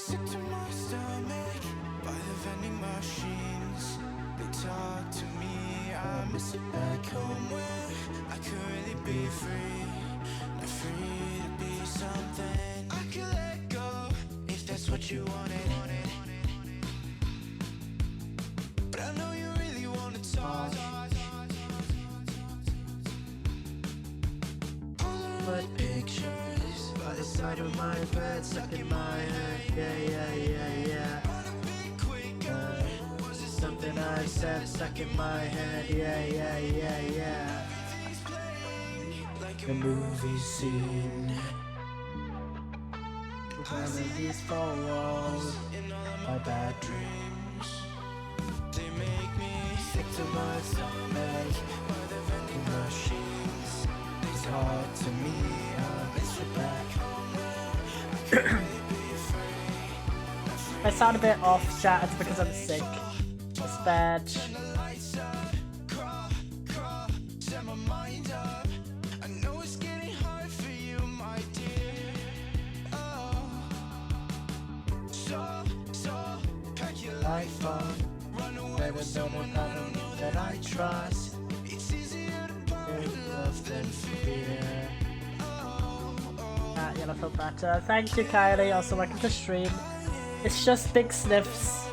sick to my stomach by the vending machines. They talk to me, I miss it back home where I could really be free. Not free to be something I could let go if that's what you wanted. But I know you really wanna talk. Polaroid pictures by the side of my bed, stuck in my head. Yeah. Wanna be quicker? Was it something I said stuck in my head? Yeah. Everything's playing like a movie scene. Behind these four walls, in all of my bad dreams, they make me sick to my stomach by the vending machines. They talk to me, I miss it back home where I can't really be afraid. I sound a bit off, chat. It's because I'm sick. It's bad. Turn the lights up, crawl, set my mind up. I know it's getting hard for you, my dear. So pack your life up, run away with someone I don't know that I trust. It's easier to buy love than fear. Yeah, I feel better. Thank you, Kylie. Also, welcome to stream. It's just big sniffs.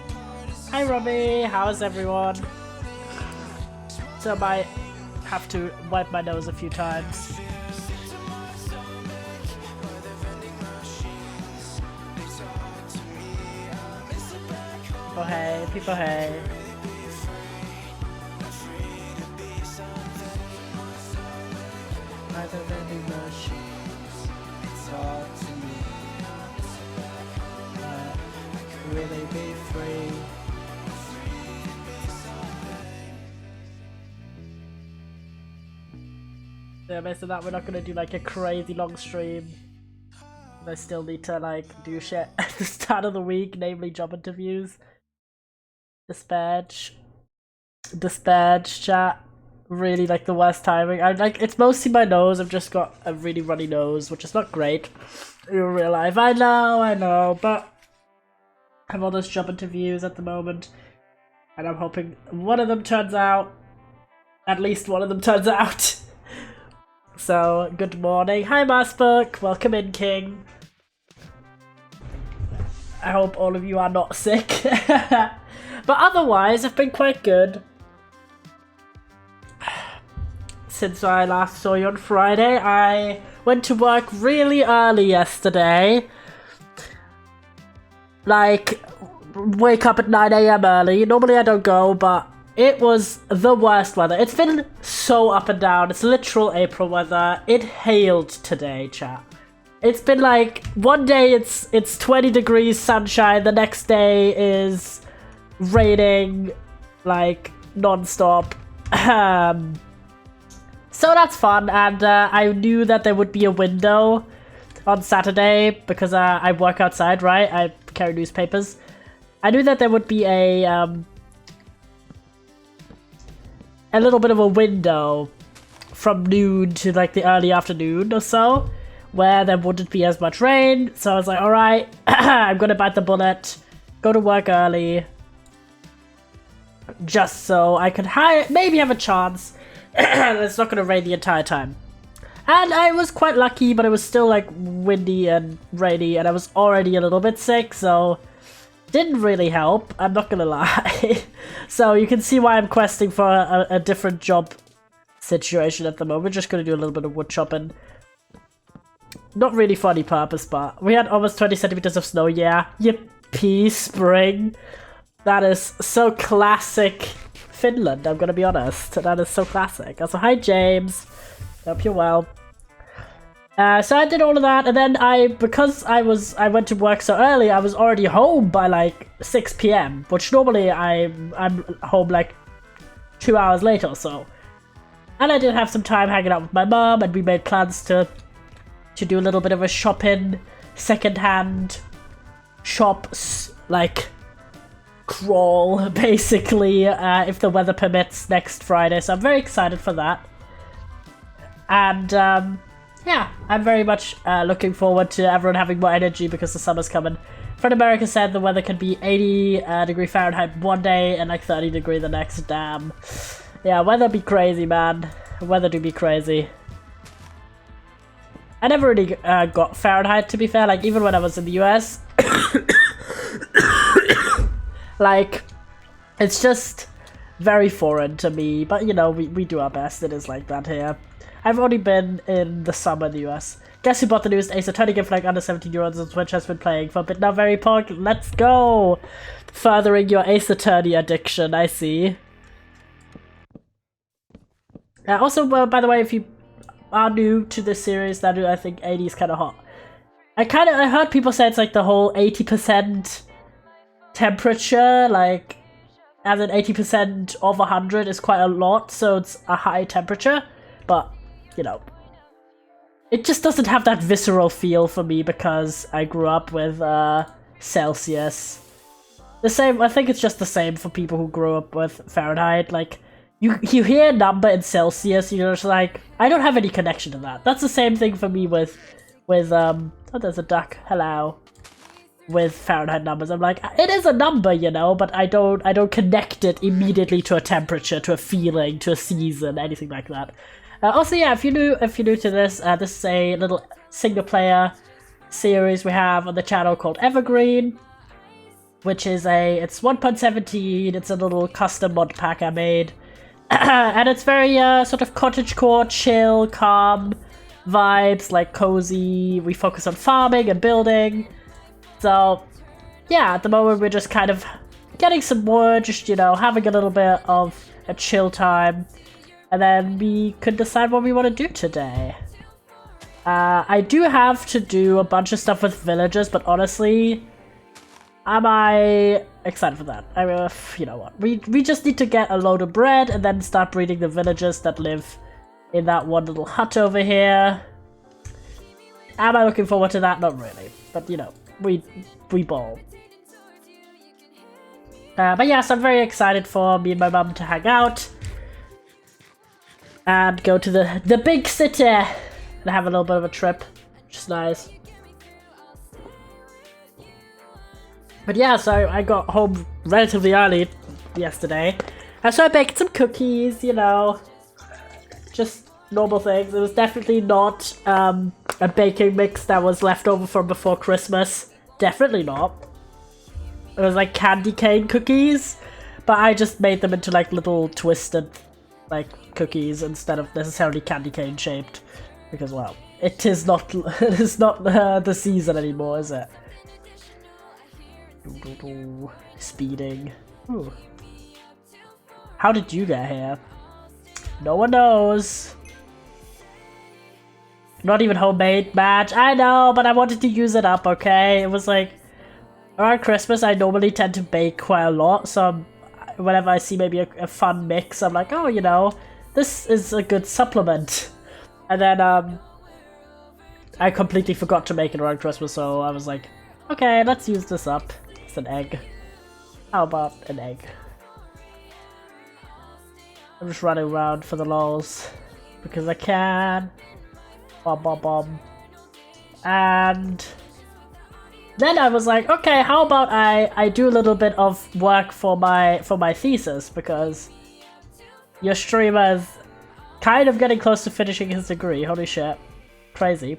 Hi, Robbie. How's everyone? So I might have to wipe my nose a few times. Oh hey, people hey. Really be free. Yeah, based on that, we're not gonna do like a crazy long stream. I still need to like do shit at the start of the week, namely job interviews. Dispatch chat. Really like the worst timing. I like it's mostly my nose. I've just got a really runny nose, which is not great in real life. I know, but I have all those job interviews at the moment, and I'm hoping one of them turns out. At least one of them turns out. So good morning. Hi Marsbook. Welcome in, King. I hope all of you are not sick. But otherwise, I've been quite good. Since I last saw you on Friday, I went to work really early yesterday. Like, wake up at 9 AM early. Normally I don't go, but it was the worst weather. It's been so up and down. It's literal April weather. It hailed today, chat. It's been like, one day it's 20 degrees sunshine, the next day is raining, like, non-stop. So that's fun, and I knew that there would be a window on Saturday, because I work outside, right? I carry newspapers. I knew that there would be a little bit of a window from noon to like the early afternoon or so, where there wouldn't be as much rain. So I was like, alright, I'm gonna bite the bullet, go to work early, just so I could maybe have a chance. It's not gonna rain the entire time. And I was quite lucky, but it was still like windy and rainy, and I was already a little bit sick, so didn't really help, I'm not gonna lie. So you can see why I'm questing for a different job situation at the moment. Just gonna do a little bit of wood chopping. Not really for any purpose, but we had almost 20 centimeters of snow, yeah. Yippee, spring. That is so classic Finland, I'm gonna be honest. That is so classic. Also, hi James. Hope you're well. So I did all of that, and then because I went to work so early, I was already home by like 6 PM, which normally I'm home like 2 hours later or so. And I did have some time hanging out with my mom, and we made plans to do a little bit of a shopping, second-hand shops, like crawl, basically, if the weather permits next Friday. So I'm very excited for that. And yeah, I'm very much looking forward to everyone having more energy because the summer's coming. Fred America said the weather could be 80 degree Fahrenheit one day and like 30 degree the next. Damn. Yeah, weather be crazy, man. Weather do be crazy. I never really got Fahrenheit, to be fair. Like, even when I was in the US, like, it's just very foreign to me. But, you know, we do our best. It is like that here. I've only been in the summer in the US. Guess who bought the newest Ace Attorney game for like under 17-year-olds on Switch has been playing for a bit now. Very punk. Let's go! Furthering your Ace Attorney addiction, I see. Also, by the way, if you are new to this series, that I think 80 is kind of hot. I heard people say it's like the whole 80% temperature, like, as in 80% of 100 is quite a lot, so it's a high temperature, but, you know, it just doesn't have that visceral feel for me because I grew up with Celsius. The same, I think it's just the same for people who grew up with Fahrenheit, like, you hear a number in Celsius, you're just like, I don't have any connection to that. That's the same thing for me with oh, there's a duck, hello. With Fahrenheit numbers. I'm like, it is a number, you know, but I don't connect it immediately to a temperature, to a feeling, to a season, anything like that. Also, yeah, if you're new to this, this is a little single player series we have on the channel called Evergreen, which is it's 1.17, it's a little custom mod pack I made. And it's very sort of cottagecore, chill, calm vibes, like cozy. We focus on farming and building. So yeah, at the moment we're just kind of getting some wood, just, you know, having a little bit of a chill time. And then we could decide what we want to do today. I do have to do a bunch of stuff with villagers, but honestly, am I excited for that? I mean, you know what? We just need to get a load of bread and then start breeding the villagers that live in that one little hut over here. Am I looking forward to that? Not really. But, you know, we ball. But yes, I'm very excited for me and my mum to hang out. And go to the big city. And have a little bit of a trip. Which is nice. But yeah, so I got home relatively early yesterday. And so I baked some cookies, you know. Just normal things. It was definitely not a baking mix that was left over from before Christmas. Definitely not. It was like candy cane cookies. But I just made them into like little twisted like cookies instead of necessarily candy cane shaped. Because, well, it is not the season anymore, is it? Speeding. Ooh. How did you get here? No one knows. Not even homemade match. I know, but I wanted to use it up, okay? It was like, around Christmas I normally tend to bake quite a lot, so whenever I see maybe a fun mix, I'm like, oh, you know, this is a good supplement. And then I completely forgot to make it around Christmas, so I was like, okay, let's use this up. It's an egg. How about an egg? I'm just running around for the lols because I can. Bom bom bom. And then I was like, okay, how about I do a little bit of work for my thesis, because your streamer is kind of getting close to finishing his degree. Holy shit. Crazy.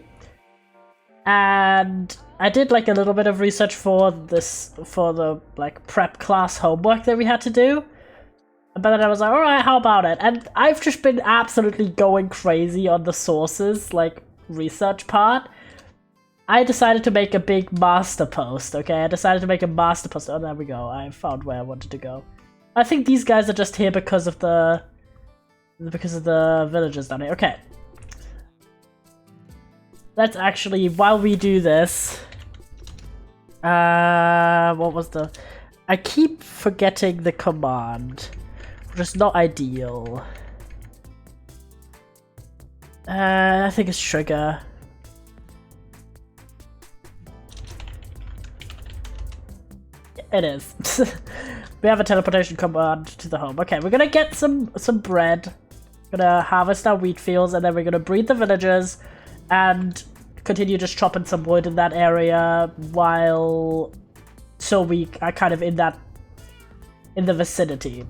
And I did like a little bit of research for the like prep class homework that we had to do. But then I was like, alright, how about it? And I've just been absolutely going crazy on the sources, like, research part. I decided to make a big master post, okay? I decided to make a master post. Oh, there we go. I found where I wanted to go. I think these guys are just here because of the villagers down here. Okay. Let's actually, while we do this... what was the... I keep forgetting the command. Which is not ideal. I think it's trigger. It is. We have a teleportation command to the home. Okay, we're gonna get some bread. Gonna harvest our wheat fields, and then we're gonna breed the villagers. and continue just chopping some wood in that area while we are kind of in the vicinity.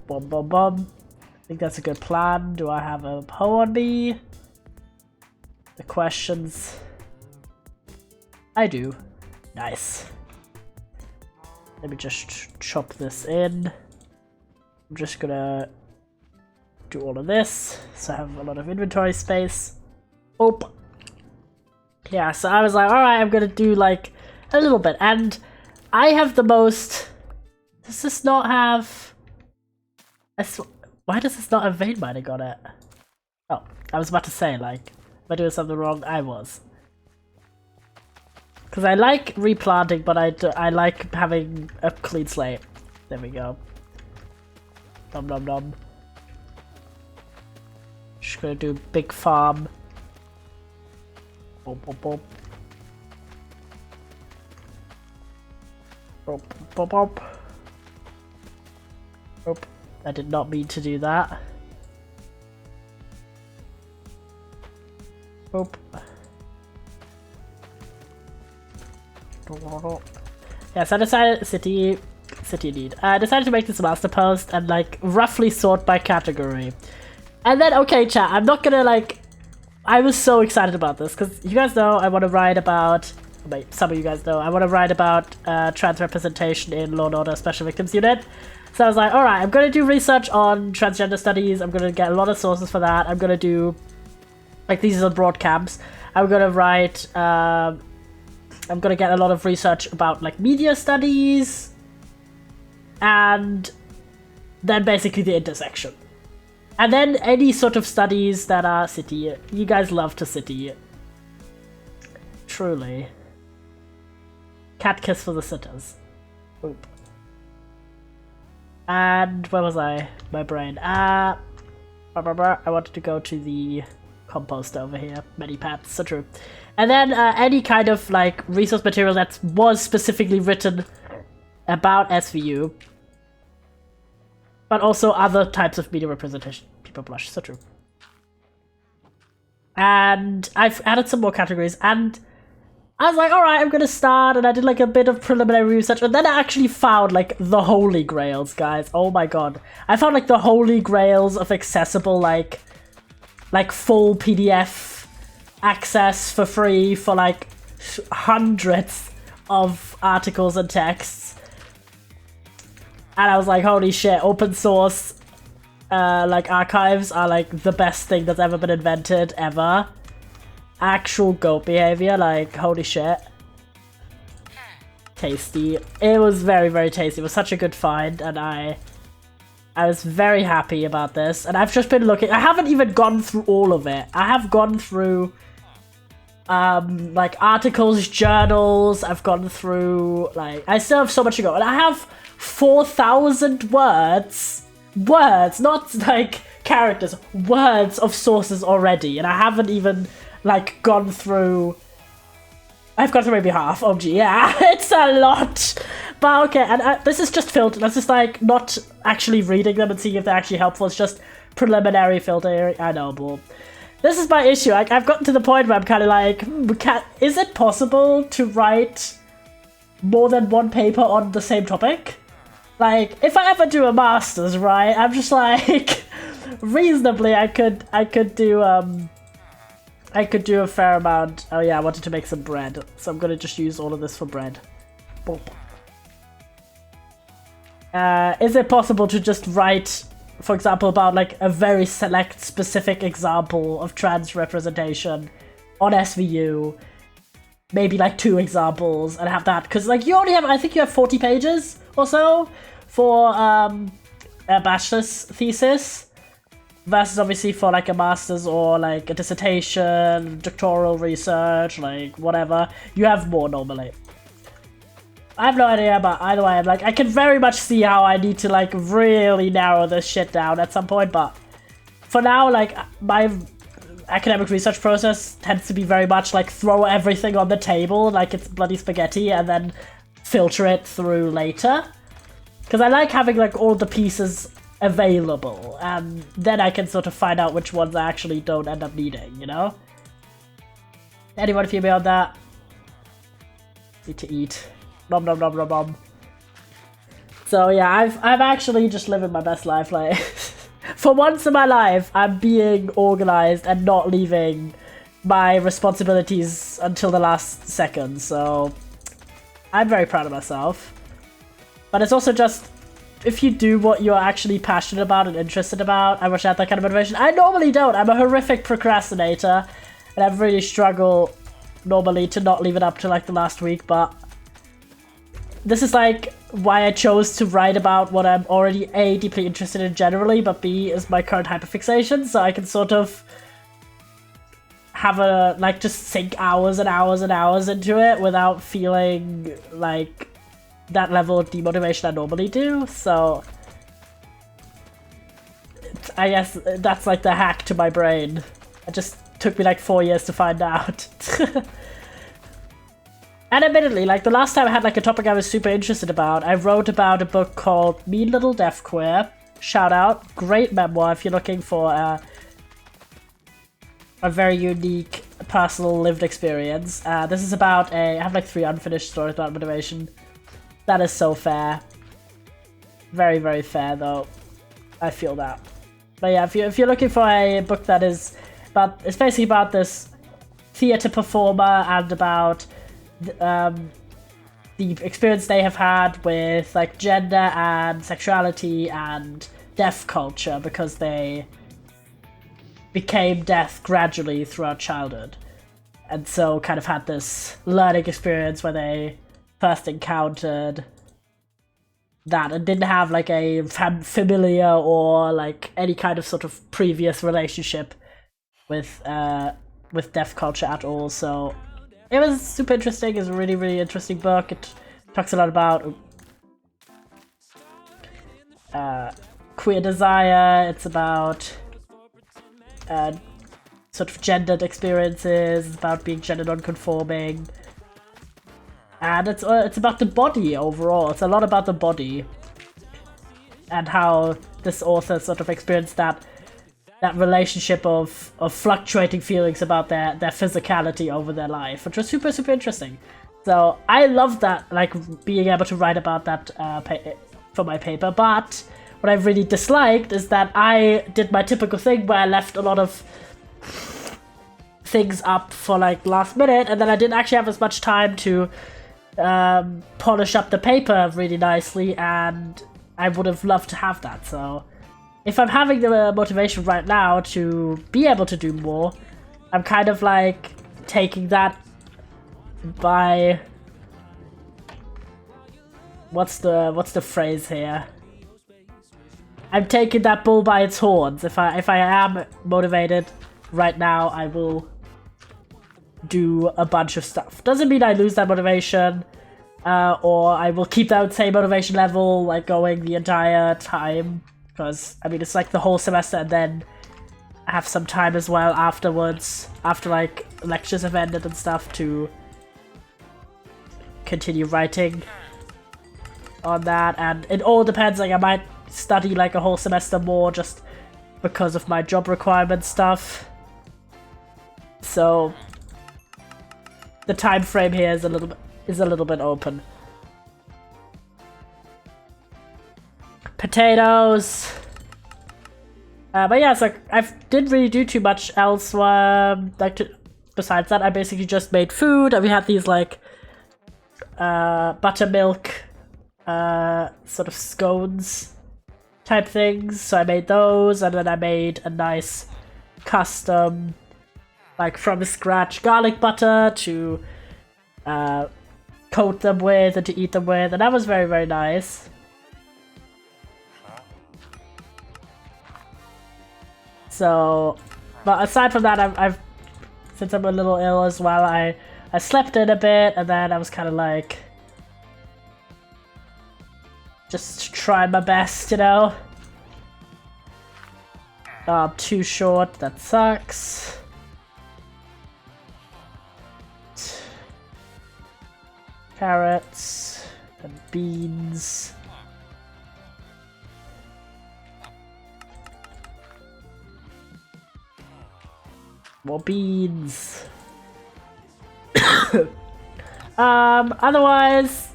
Boom, boom, boom. I think that's a good plan. Do I have a hoe on me? The questions. I do. Nice. Let me just chop this in. I'm just gonna do all of this, so I have a lot of inventory space. Oh. Yeah, so I was like, alright, I'm gonna do like a little bit. And I have the most... Does this not have... Why does this not have vein mining on it? Oh, I was about to say, like, am I doing something wrong? I was. Because I like replanting, but I like having a clean slate. There we go. Nom nom nom. Just gonna do big farm. Boop, boop, boop. Boop, boop, boop. Boop. I did not mean to do that. Boop. Yes, I decided city need. I decided to make this master post and like roughly sort by category. And then, okay, chat, I'm not gonna like... I was so excited about this because you guys know I want to write about... Wait, some of you guys know I want to write about trans representation in Law & Order Special Victims Unit. So I was like, alright, I'm gonna do research on transgender studies. I'm gonna get a lot of sources for that. I'm gonna do... Like, these are broad camps. I'm gonna write... I'm gonna get a lot of research about like media studies and then basically the intersection. And then any sort of studies that are city. You guys love to city. Truly. Cat kiss for the sitters. Oop. And where was I? My brain. I wanted to go to the compost over here. Many paths, so true. And then any kind of like resource material that was specifically written about SVU, but also other types of media representation. People blush, so true. And I've added some more categories, and I was like, alright, I'm gonna start, and I did like a bit of preliminary research, and then I actually found like the holy grails, guys. Oh my god. I found like the holy grails of accessible like full PDF access for free for like hundreds of articles and texts. And I was like, holy shit, open source like archives are like the best thing that's ever been invented ever. Actual goat behavior, like holy shit. Tasty. It was very, very tasty. It was such a good find, and I was very happy about this. And I've just been looking. I haven't even gone through all of it. I have gone through like articles, journals. I've gone through like, I still have so much to go, and I have 4,000 words, not like characters, words of sources already, and I haven't even like gone through. I've gone through maybe half. Oh gee, yeah, it's a lot. But okay, and this is just filter. This is like not actually reading them and seeing if they're actually helpful. It's just preliminary filtering. I know, but this is my issue. Like, I've gotten to the point where I'm kind of like, is it possible to write more than one paper on the same topic? Like, if I ever do a master's, right, I'm just like, reasonably, I could do a fair amount. Oh yeah, I wanted to make some bread, so I'm gonna just use all of this for bread. Boop. Is it possible to just write, for example, about like a very select specific example of trans representation on SVU, maybe like 2 examples, and have that? Because like you only have, I think you have 40 pages or so for a bachelor's thesis, versus obviously for like a master's or like a dissertation, doctoral research, like whatever, you have more normally. I have no idea, but either way, I'm like, I can very much see how I need to like really narrow this shit down at some point, but for now, like, my academic research process tends to be very much like throw everything on the table like it's bloody spaghetti and then filter it through later. Because I like having like all the pieces available, and then I can sort of find out which ones I actually don't end up needing, you know? Anyone feel me on that? Need to eat. Nom nom nom nom nom. So yeah, I'm actually just living my best life. Like, for once in my life, I'm being organized and not leaving my responsibilities until the last second. So I'm very proud of myself. But it's also just, if you do what you're actually passionate about and interested about, I wish I had that kind of motivation. I normally don't. I'm a horrific procrastinator, and I really struggle normally to not leave it up to like the last week, but this is like why I chose to write about what I'm already A, deeply interested in generally, but B, is my current hyperfixation, so I can sort of have a, like, just sink hours and hours and hours into it without feeling like that level of demotivation I normally do. So I guess that's like the hack to my brain. It just took me like 4 years to find out. And admittedly, like the last time I had like a topic I was super interested about, I wrote about a book called Mean Little Deaf Queer. Shout out, great memoir if you're looking for a very unique personal lived experience. This is about I have like 3 unfinished stories about motivation. That is so fair. Very, very fair though. I feel that. But yeah, if you're looking for a book that is about, it's basically about this theatre performer and about the experience they have had with like gender and sexuality and deaf culture because they became deaf gradually throughout childhood, and so kind of had this learning experience where they first encountered that and didn't have like a familiar or like any kind of sort of previous relationship with deaf culture at all. So it was super interesting. It's a really, really interesting book. It talks a lot about queer desire. It's about sort of gendered experiences. It's about being gender non-conforming. And it's about the body overall. It's a lot about the body. And how this author sort of experienced that relationship of fluctuating feelings about their physicality over their life, which was super, super interesting. So I love that, like, being able to write about that for my paper, but what I really disliked is that I did my typical thing where I left a lot of things up for, like, last minute, and then I didn't actually have as much time to polish up the paper really nicely, and I would have loved to have that. So if I'm having the motivation right now to be able to do more, I'm kind of like taking that by what's the phrase here? I'm taking that bull by its horns. If I am motivated right now, I will do a bunch of stuff. Doesn't mean I lose that motivation, or I will keep that same motivation level like going the entire time. Because, I mean, it's like the whole semester, and then I have some time as well afterwards, after like lectures have ended and stuff, to continue writing on that. And it all depends, like I might study like a whole semester more just because of my job requirement stuff. So the time frame here is a little bit open. Potatoes. But yeah, it's like I didn't really do too much else. Besides that, I basically just made food, and we had these like buttermilk sort of scones type things. So I made those, and then I made a nice custom, like from scratch garlic butter to coat them with and to eat them with, and that was very, very nice. So, but aside from that, I've since I'm a little ill as well, I slept in a bit, and then I was kind of like just trying my best, you know. I'm too short, that sucks. Carrots and beans. More beans. Otherwise,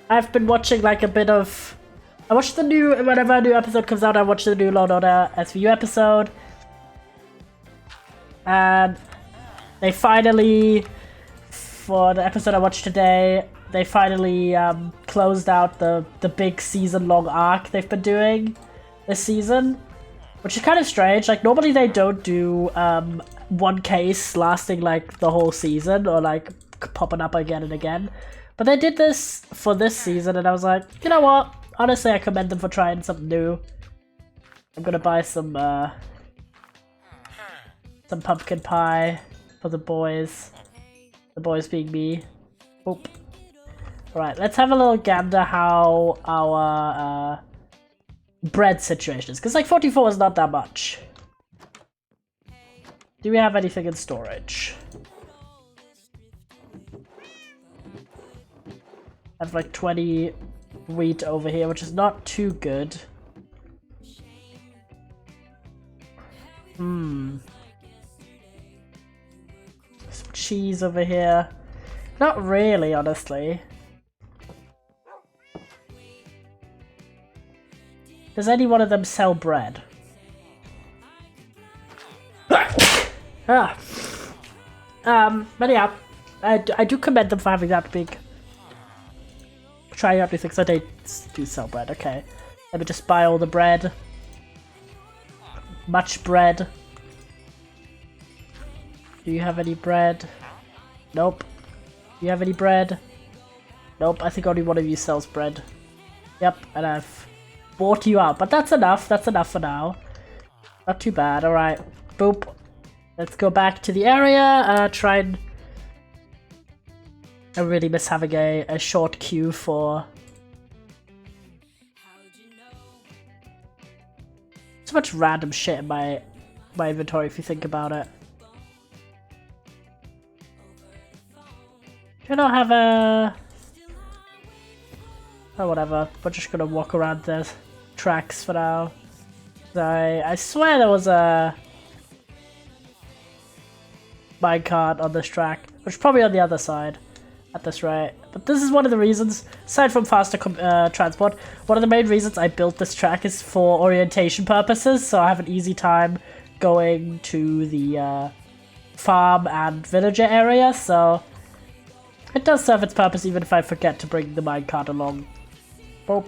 I've been watching like a bit of. I watched the new, whenever a new episode comes out, I watch the new Law & Order SVU episode. And they finally, for the episode I watched today, they finally closed out the big season-long arc they've been doing this season. Which is kind of strange. Like, normally they don't do one case lasting like the whole season or like popping up again and again. But they did this for this season and I was like, you know what? Honestly, I commend them for trying something new. I'm gonna buy some pumpkin pie for the boys. The boys being me. Oop. Alright, let's have a little gander how our bread situation is. Because like 44 is not that much. Do we have anything in storage? I have like 20 wheat over here, which is not too good. Some cheese over here. Not really, honestly. Does any one of them sell bread? But yeah, I do commend them for having that big. Try out new things. So they do sell bread. Okay, let me just buy all the bread. Much bread. Do you have any bread? Nope. Do you have any bread? Nope. I think only one of you sells bread. Yep, and I've bought you out, but that's enough. That's enough for now. Not too bad. All right. Boop. Let's go back to the area. Try and. I really miss having a short queue for. So much random shit in my inventory if you think about it. Do I not have a? Oh, whatever. We're just gonna walk around the tracks for now. I swear there was a minecart on this track, which is probably on the other side at this rate. But this is one of the reasons, aside from faster transport, one of the main reasons I built this track is for orientation purposes, so I have an easy time going to the farm and villager area, so it does serve its purpose even if I forget to bring the minecart along. Boop,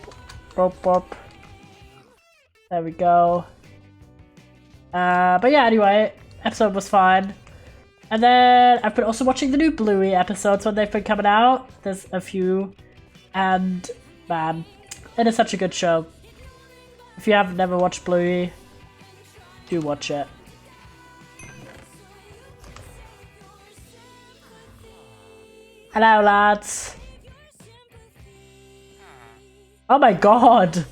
boop, boop. There we go. But yeah, anyway, episode was fine. And then I've been also watching the new Bluey episodes when they've been coming out. There's a few. And man, it is such a good show. If you have never watched Bluey, do watch it. Hello, lads. Oh my god.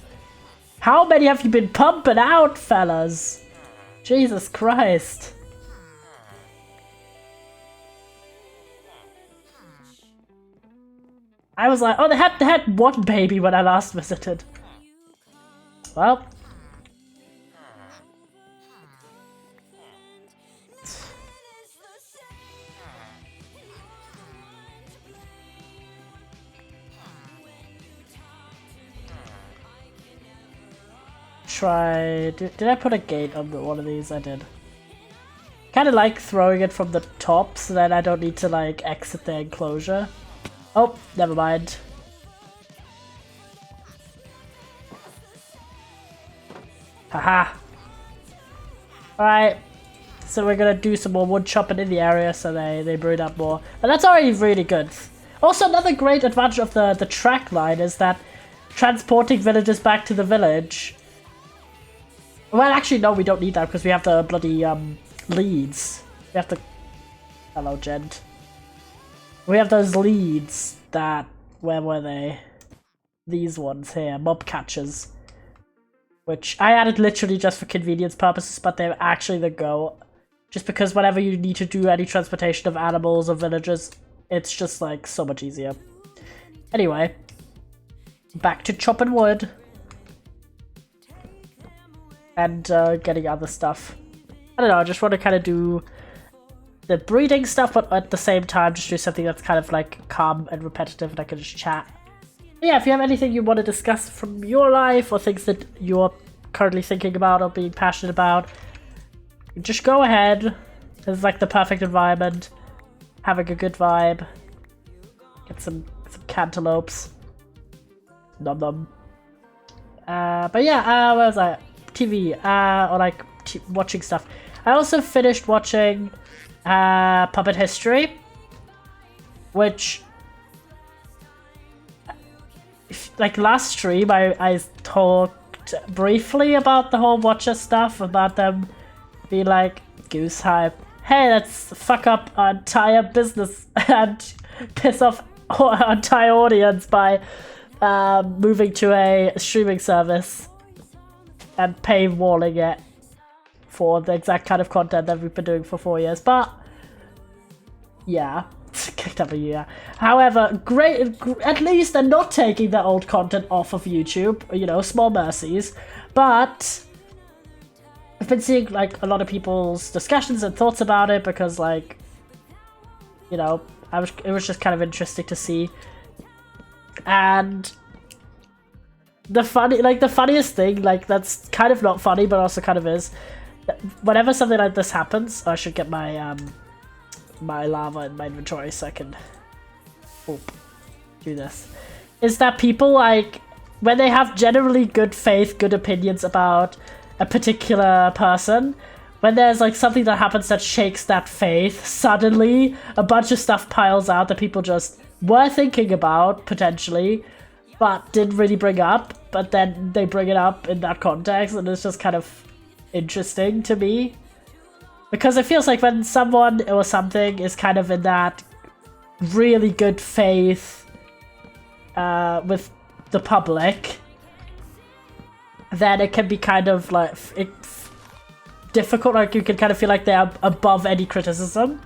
How many have you been pumping out, fellas? Jesus Christ. I was like, oh, they had one baby when I last visited. Well. Try. Did I put a gate on one of these? I did. Kind of like throwing it from the top so that I don't need to like exit the enclosure. Oh, never mind. Haha. Alright. So we're gonna do some more wood chopping in the area so they brood up more. But that's already really good. Also, another great advantage of the track line is that transporting villagers back to the village. Well, actually, no, we don't need that because we have the bloody leads. We have to. Hello, gent. We have those leads that. Where were they? These ones here, mob catchers. Which I added literally just for convenience purposes, but they're actually the go. Just because whenever you need to do any transportation of animals or villagers, it's just like so much easier. Anyway, back to chopping wood. And getting other stuff. I don't know, I just want to kind of do the breeding stuff, but at the same time just do something that's kind of like calm and repetitive and I can just chat. But yeah, if you have anything you want to discuss from your life or things that you're currently thinking about or being passionate about, just go ahead. It's like the perfect environment. Having a good vibe. Get some cantaloupes. Nom nom. But yeah, where was I? TV, or like watching stuff. I also finished watching Puppet History, which, like last stream, I talked briefly about the whole Watcher stuff, about them being like, Goose Hype, hey, let's fuck up our entire business and piss off our entire audience by moving to a streaming service and paywalling it for the exact kind of content that we've been doing for 4 years. But yeah, kicked up a year. However, great, at least they're not taking their old content off of YouTube, you know, small mercies. But I've been seeing like a lot of people's discussions and thoughts about it because, like, you know, it was just kind of interesting to see. And the funniest thing, like, that's kind of not funny but also kind of is, whenever something like this happens, I should get my my lava in my inventory so I can do this, is that people, like, when they have generally good faith, good opinions about a particular person, when there's like something that happens that shakes that faith, suddenly a bunch of stuff piles out that people just were thinking about potentially but didn't really bring up, but then they bring it up in that context, and it's just kind of interesting to me. Because it feels like when someone or something is kind of in that really good faith with the public, then it can be kind of like difficult, like you can kind of feel like they're above any criticism.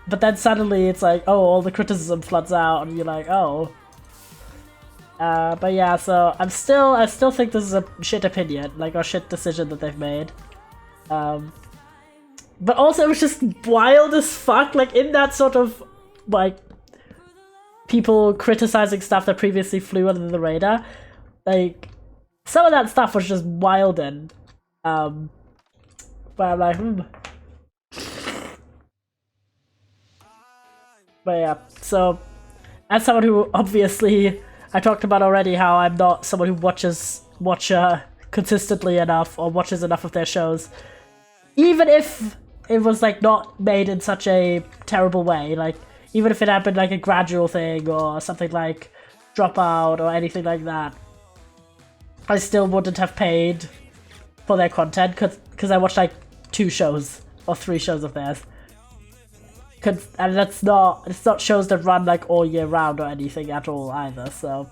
But then suddenly it's like, oh, all the criticism floods out and you're like, oh. But yeah, so I still think this is a shit opinion, like a shit decision that they've made. But also it was just wild as fuck, like in that sort of like people criticizing stuff that previously flew under the radar. Like some of that stuff was just wild and but I'm like, But yeah, so as someone who obviously, I talked about already how I'm not someone who watches Watcher consistently enough or watches enough of their shows. Even if it was like not made in such a terrible way, like even if it happened like a gradual thing or something like Dropout or anything like that, I still wouldn't have paid for their content because I watched like 2 shows or 3 shows of theirs. And it's not shows that run like all year round or anything at all either, so.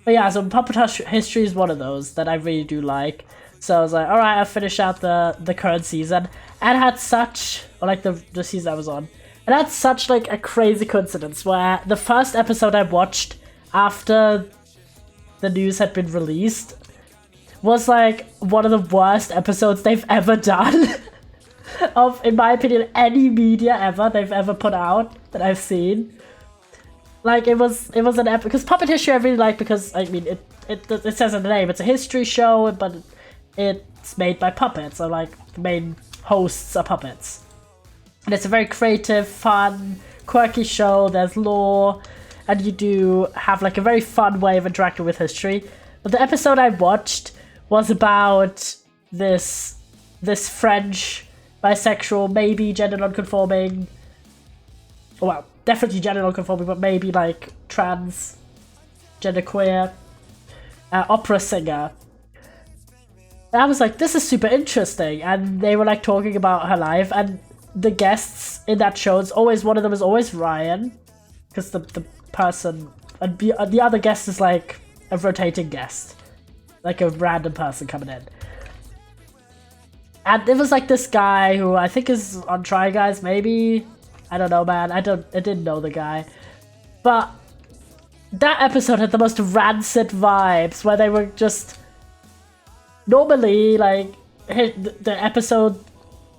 But yeah, so Puppet History is one of those that I really do like. So I was like, alright, I'll finish out the current season. And had such, or like the season I was on, and had such like a crazy coincidence where the first episode I watched after the news had been released was like one of the worst episodes they've ever done. Of, in my opinion, any media ever they've ever put out that I've seen. Like it was an epic, because Puppet History I really like because I mean it says in the name, it's a history show, but it's made by puppets, so like the main hosts are puppets. And it's a very creative, fun, quirky show, there's lore, and you do have like a very fun way of interacting with history. But the episode I watched was about this French bisexual, maybe gender non-conforming, well, definitely gender non-conforming, but maybe like trans, genderqueer, opera singer. And I was like, this is super interesting, and they were like talking about her life, and the guests in that show, it's always, one of them is always Ryan, because the person, and the other guest is like a rotating guest, like a random person coming in. And it was like this guy who I think is on Try Guys, maybe? I don't know, man. I didn't know the guy. But that episode had the most rancid vibes, where they were just... Normally, like, the episode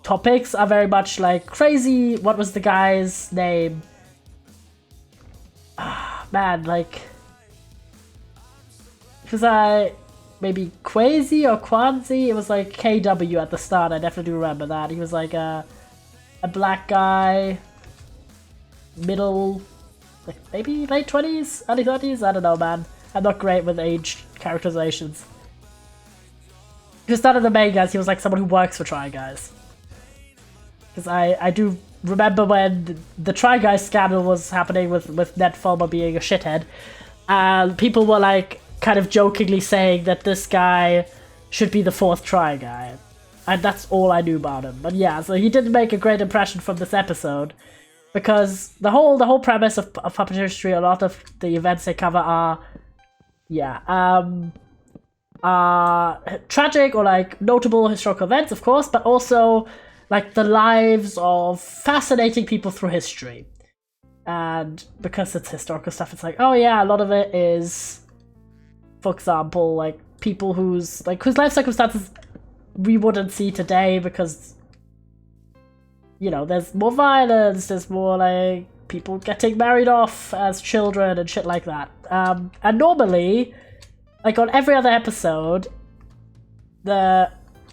topics are very much like crazy. What was the guy's name? Man, like, was I maybe Quasi or Quanzi? It was like KW at the start. I definitely remember that. He was like a black guy, middle, like maybe late 20s, early 30s. I don't know, man. I'm not great with age characterizations. He was not of the main guys. He was like someone who works for Try Guys. Because I do remember when the Try Guys scandal was happening with Netfolmer being a shithead, and people were like kind of jokingly saying that this guy should be the 4th Try Guy. And that's all I knew about him. But yeah, so he didn't make a great impression from this episode. Because the whole premise of Puppet History, a lot of the events they cover are, tragic or like notable historical events, of course, but also like the lives of fascinating people through history. And because it's historical stuff, it's like, oh yeah, a lot of it is, for example, like people whose life circumstances we wouldn't see today because, you know, there's more violence, there's more like people getting married off as children and shit like that. And normally, like on every other episode, the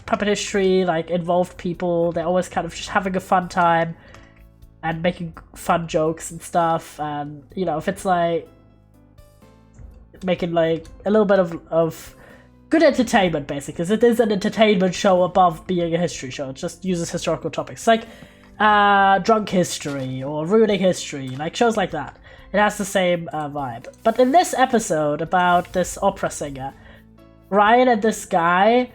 Puppet History like involved people. They're always kind of just having a fun time and making fun jokes and stuff. And you know, if it's like making like a little bit of good entertainment, basically, because it is an entertainment show above being a history show. It just uses historical topics like drunk history or ruining history, like shows like that. It has the same vibe. But in this episode about this opera singer, Ryan and this guy,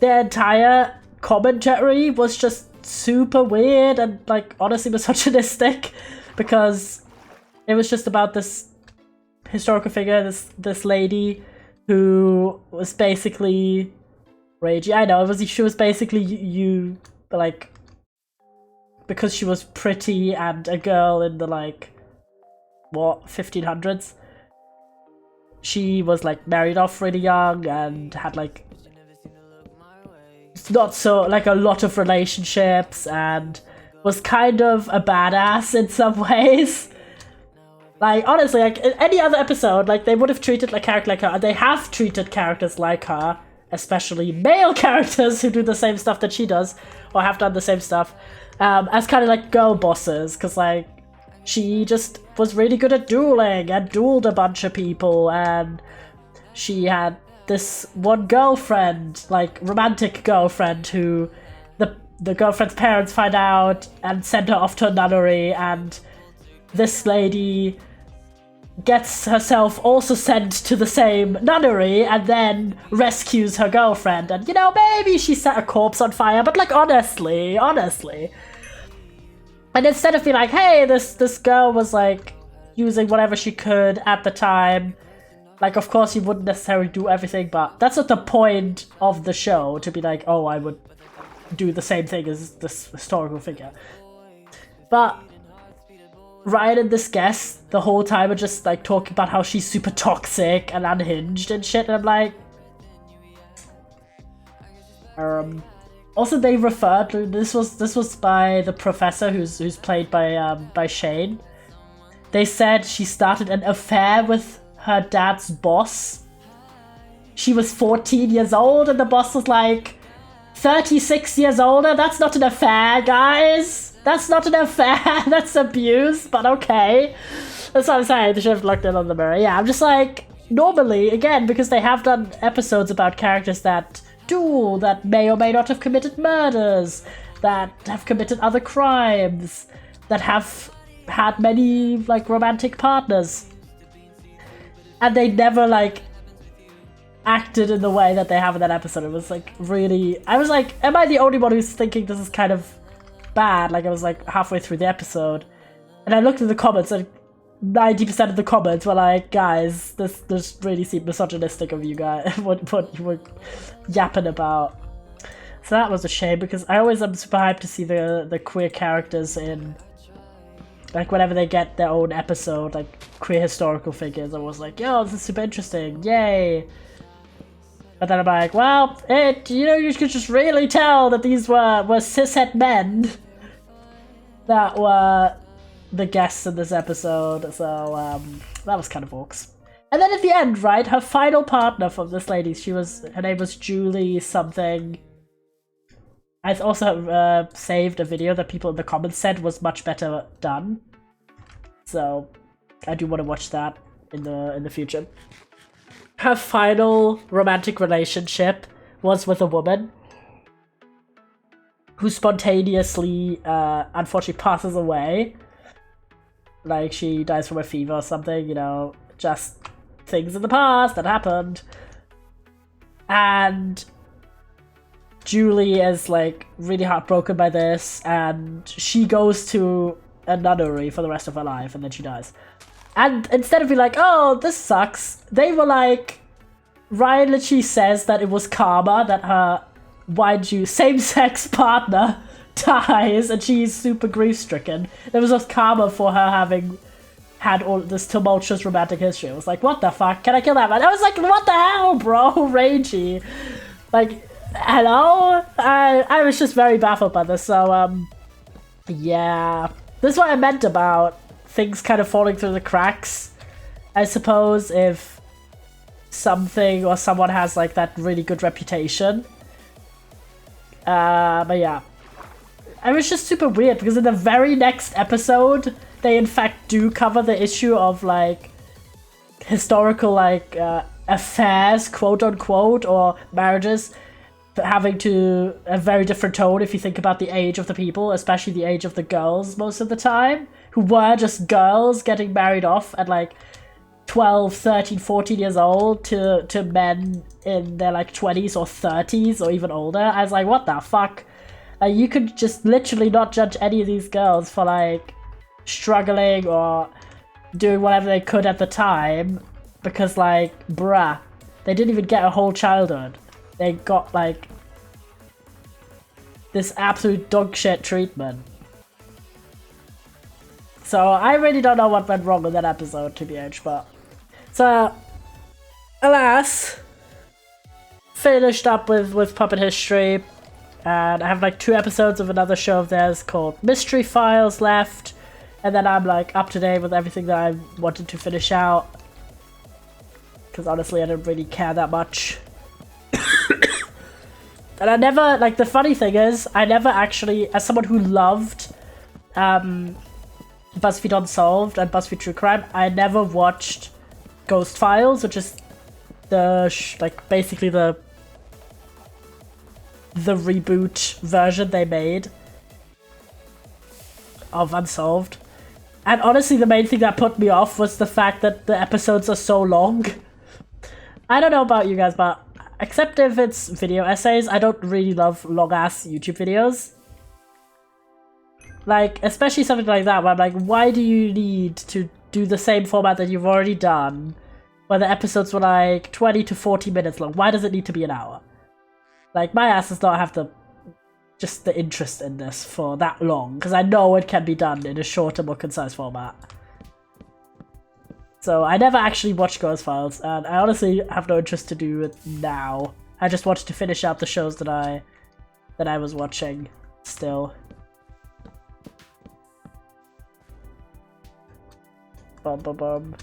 their entire commentary was just super weird and like honestly misogynistic, because it was just about this historical figure, this lady who was basically ragey. I know, she was basically you like, because she was pretty and a girl in the like, what, 1500s, she was like married off really young and had like not so like a lot of relationships and was kind of a badass in some ways. Like honestly, like in any other episode, like they would have treated a character like her. They have treated characters like her, especially male characters who do the same stuff that she does or have done the same stuff, as kind of like girl bosses, because like she just was really good at dueling and dueled a bunch of people, and she had this one girlfriend, like romantic girlfriend, who the girlfriend's parents find out and send her off to a nunnery, and this lady gets herself also sent to the same nunnery and then rescues her girlfriend, and you know, maybe she set a corpse on fire, but like honestly, and instead of being like, hey, this girl was like using whatever she could at the time, like of course you wouldn't necessarily do everything, but that's not the point of the show, to be like, oh, I would do the same thing as this historical figure. But Ryan and this guest the whole time are just like talking about how she's super toxic and unhinged and shit, and I'm like, also they referred to this was by the professor who's played by Shane. They said she started an affair with her dad's boss. She was 14 years old and the boss was like 36 years older. That's not an affair, guys. That's not an affair. That's abuse, but okay. That's what I'm saying. They should have looked in on the mirror. Yeah, I'm just like, normally, again, because they have done episodes about characters that duel, that may or may not have committed murders, that have committed other crimes, that have had many, like, romantic partners. And they never, like, acted in the way that they have in that episode. It was, like, really... I was like, am I the only one who's thinking this is kind of bad? Like, I was, like, halfway through the episode. And I looked at the comments, and 90% of the comments were like, guys, this really seemed misogynistic of you guys, what you were yapping about. So that was a shame, because I always am super hyped to see the queer characters in, like, whenever they get their own episode, like, queer historical figures. I was like, yo, this is super interesting, yay! But then I'm like, well, you could just really tell that these were cishet men that were the guests in this episode. So that was kind of orcs. And then at the end, right, her final partner from this lady, her name was Julie something. I also saved a video that people in the comments said was much better done. So I do want to watch that in the future. Her final romantic relationship was with a woman who spontaneously, unfortunately, passes away. Like, she dies from a fever or something, just things in the past that happened. And Julie is, like, really heartbroken by this, and she goes to a nunnery for the rest of her life, and then she dies. And instead of being like, oh, this sucks, they were like, Ryan literally says that it was karma that her, mind you, same-sex partner dies, and she's super grief-stricken. There was just karma for her having had all this tumultuous romantic history. I was like, what the fuck? Can I kill that man? I was like, what the hell, bro? Ragey. Like, hello? I was just very baffled by this, so, yeah. This is what I meant about things kind of falling through the cracks. I suppose if something or someone has like that really good reputation. But yeah. It was just super weird because in the very next episode, they in fact do cover the issue of like historical like affairs, quote unquote, or marriages having to a very different tone if you think about the age of the people, especially the age of the girls most of the time, who were just girls getting married off at like 12, 13, 14 years old to men in their like 20s or 30s or even older. I was like, what the fuck? You could just literally not judge any of these girls for like struggling or doing whatever they could at the time because like, bruh, they didn't even get a whole childhood. They got like this absolute dog shit treatment. So I really don't know what went wrong with that episode, to be honest, but so alas, finished up with Puppet History, and I have like 2 episodes of another show of theirs called Mystery Files left, and then I'm like up to date with everything that I wanted to finish out, because honestly I don't really care that much. And I never, like, the funny thing is, I never actually, as someone who loved BuzzFeed Unsolved and BuzzFeed True Crime, I never watched Ghost Files, which is the, like, basically the reboot version they made of Unsolved. And honestly, the main thing that put me off was the fact that the episodes are so long. I don't know about you guys, but except if it's video essays, I don't really love long-ass YouTube videos. Like, especially something like that, where I'm like, why do you need to do the same format that you've already done, where the episodes were like 20 to 40 minutes long? Why does it need to be an hour? Like, my ass does not have the interest in this for that long, because I know it can be done in a shorter, more concise format. So I never actually watched Ghost Files, and I honestly have no interest to do it now. I just wanted to finish out the shows that I was watching still. Bum bum bum.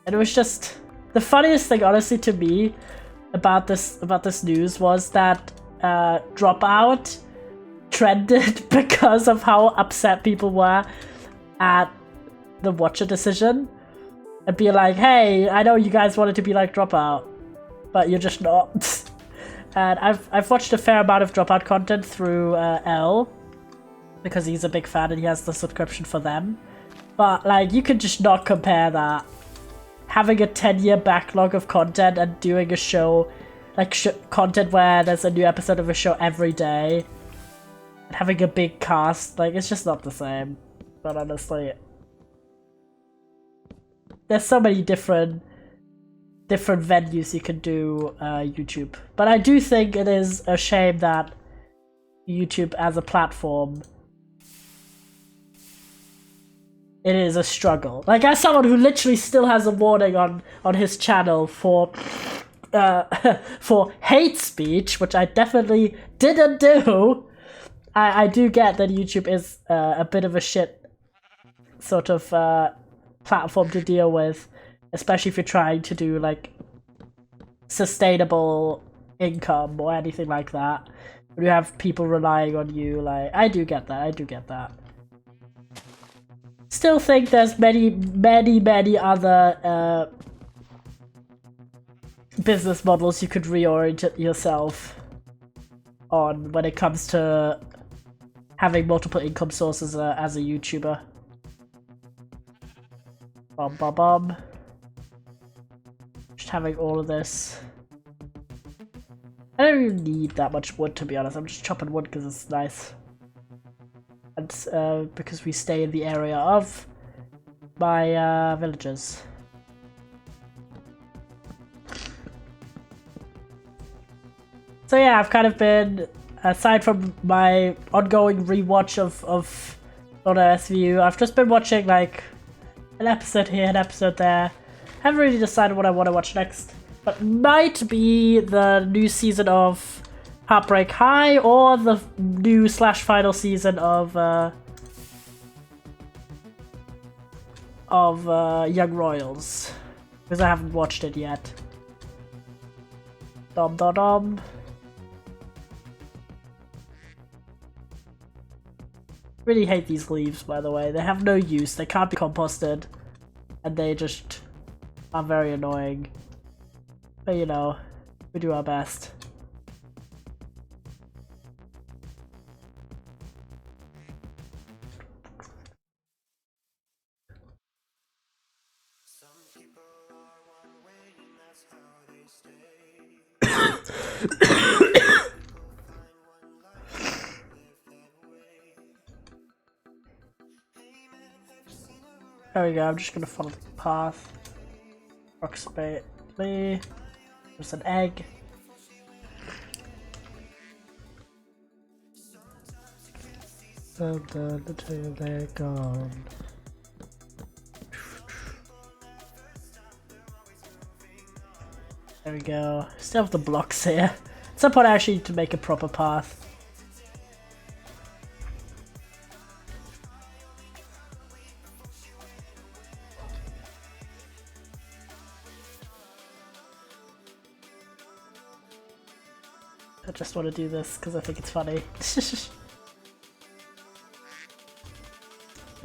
And it was just the funniest thing, honestly, to me about this news was that Dropout trended because of how upset people were at the Watcher decision. And be like, hey, I know you guys wanted to be like Dropout, but you're just not. And I've watched a fair amount of Dropout content through L, because he's a big fan and he has the subscription for them. But like, you could just not compare that. Having a 10-year backlog of content and doing a show, like content where there's a new episode of a show every day, and having a big cast, like, it's just not the same. But honestly, there's so many different venues you can do YouTube. But I do think it is a shame that YouTube as a platform, it is a struggle. Like, as someone who literally still has a warning on his channel for for hate speech, which I definitely didn't do. I do get that YouTube is a bit of a shit sort of platform to deal with, especially if you're trying to do like sustainable income or anything like that. When you have people relying on you, like, I do get that. Still think there's many other business models you could reorient yourself on when it comes to having multiple income sources as a YouTuber. Just having all of this. I don't even need that much wood, to be honest. I'm just chopping wood because it's nice. And because we stay in the area of my villages. So yeah, I've kind of been, aside from my ongoing rewatch of Lord of SVU, I've just been watching like an episode here, an episode there. Haven't really decided what I want to watch next, but might be the new season of Heartbreak High or the new / final season of Young Royals, because I haven't watched it yet. Dom dom dom. Really hate these leaves, by the way. They have no use, they can't be composted, and they just are very annoying. But you know, we do our best. There we go, I'm just gonna follow the path approximately. There's an egg. Until they're gone. There we go. Still have the blocks here. At some point I actually need to make a proper path. I just want to do this because I think it's funny.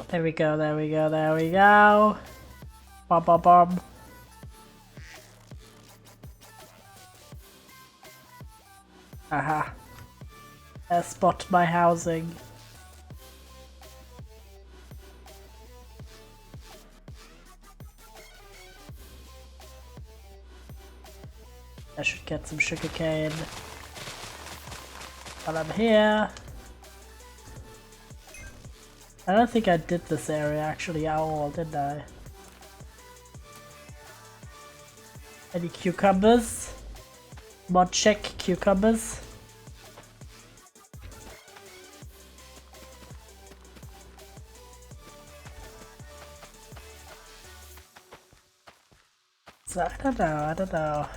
There we go, there we go, there we go. Bom bom bom. Aha. Spot my housing. I should get some sugarcane while I'm here. I don't think I did this area actually at all, did I? Any cucumbers? Mod check cucumbers. So I don't know.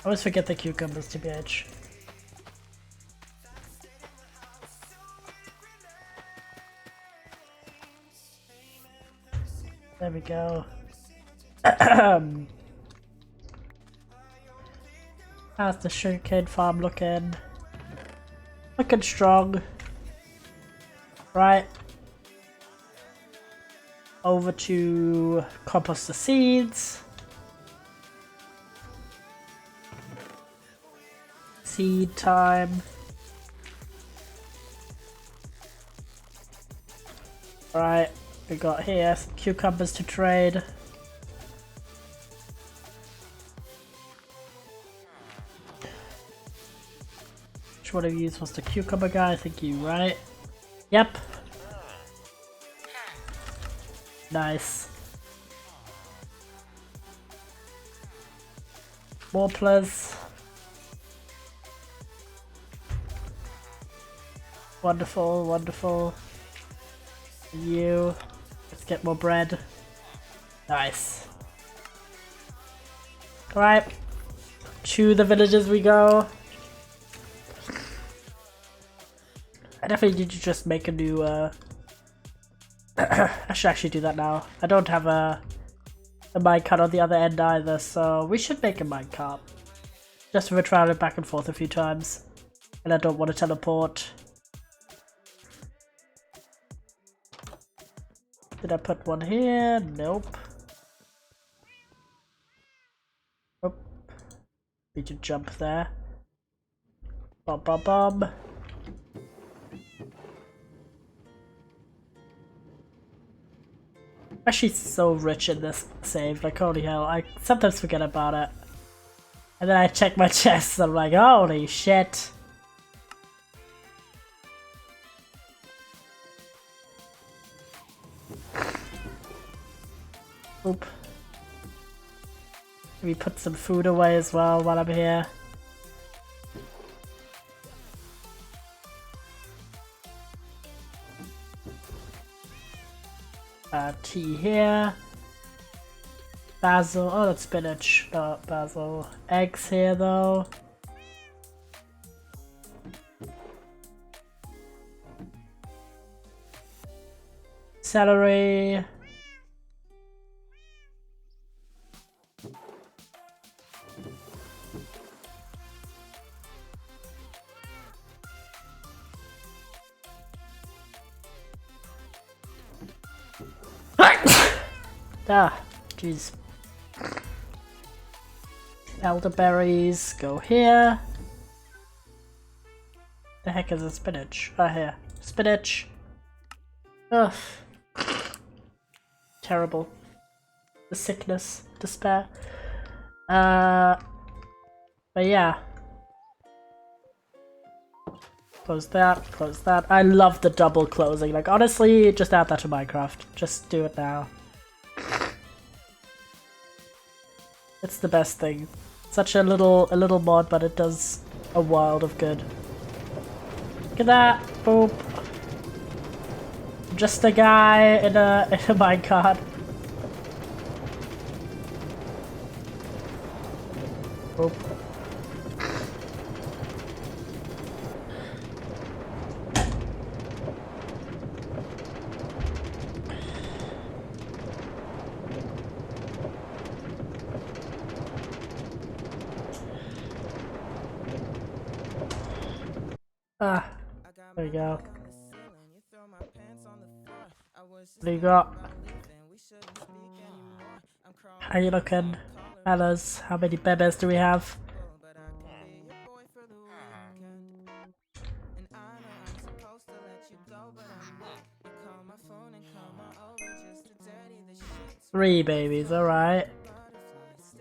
I always forget the cucumbers, TBH. There we go. How's the sugarcane farm looking? Looking strong. Right. Over to compost the seeds. Seed time. Right, we got here some cucumbers to trade. Which one of you was the cucumber guy? I think you, right? Yep. Nice. More plus. Wonderful, wonderful. You. Let's get more bread. Nice. Alright. To the villages we go. I definitely need to just make a new, I should actually do that now. I don't have a minecart on the other end either, so we should make a minecart. Just if we're traveling back and forth a few times. And I don't want to teleport. Did I put one here? Nope. Nope. Need to jump there. Bum bum bum. Actually so rich in this save, like holy hell, I sometimes forget about it. And then I check my chests and I'm like, holy shit. Oop. Maybe put some food away as well while I'm here. Tea here. Basil. Oh, that's spinach, not basil. Eggs here though. Celery. Ah, jeez. Elderberries go here. The heck is a spinach? Ah, here. Spinach. Ugh. Terrible. The sickness, despair. But yeah. Close that, close that. I love the double closing. Like, honestly, just add that to Minecraft. Just do it now. It's the best thing. Such a little mod, but it does a world of good. Look at that! Boop! Just a guy in a minecart. Boop. Ah, there you go. What do you got? How you looking, fellas? How many bebes do we have? Three babies, alright.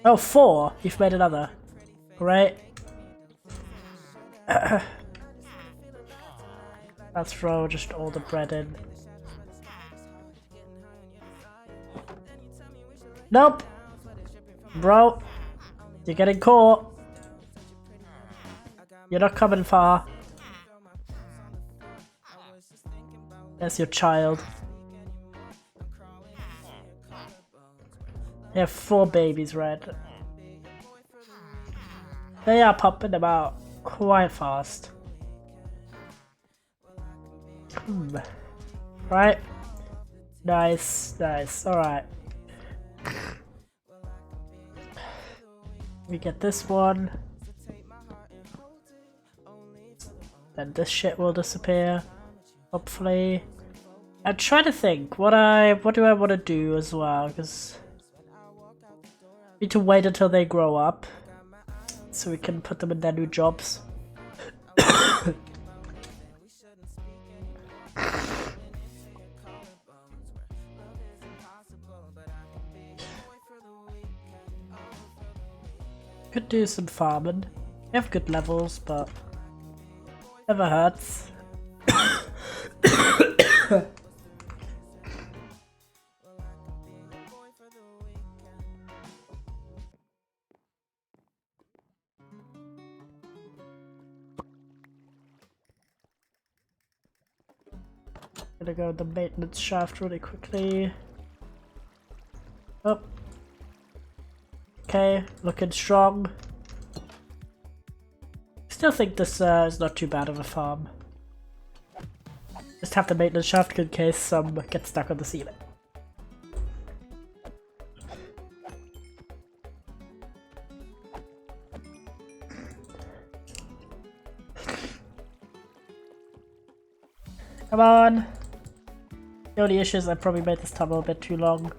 Oh, four! You've made another. Great. Let's throw just all the bread in. Nope! Bro! You're getting caught! You're not coming far. There's your child. They have 4 babies, Red. They are popping them out quite fast. Right? Nice, nice. Alright. We get this one. Then this shit will disappear. Hopefully. I'm trying to think what do I want to do as well, because we need to wait until they grow up so we can put them in their new jobs. Could do some farming. We have good levels, but never hurts. Gonna go the maintenance shaft really quickly. Oh. Okay, looking strong. Still think this is not too bad of a farm. Just have the maintenance shaft in case some get stuck on the ceiling. Come on! The only issue is I probably made this tunnel a bit too long.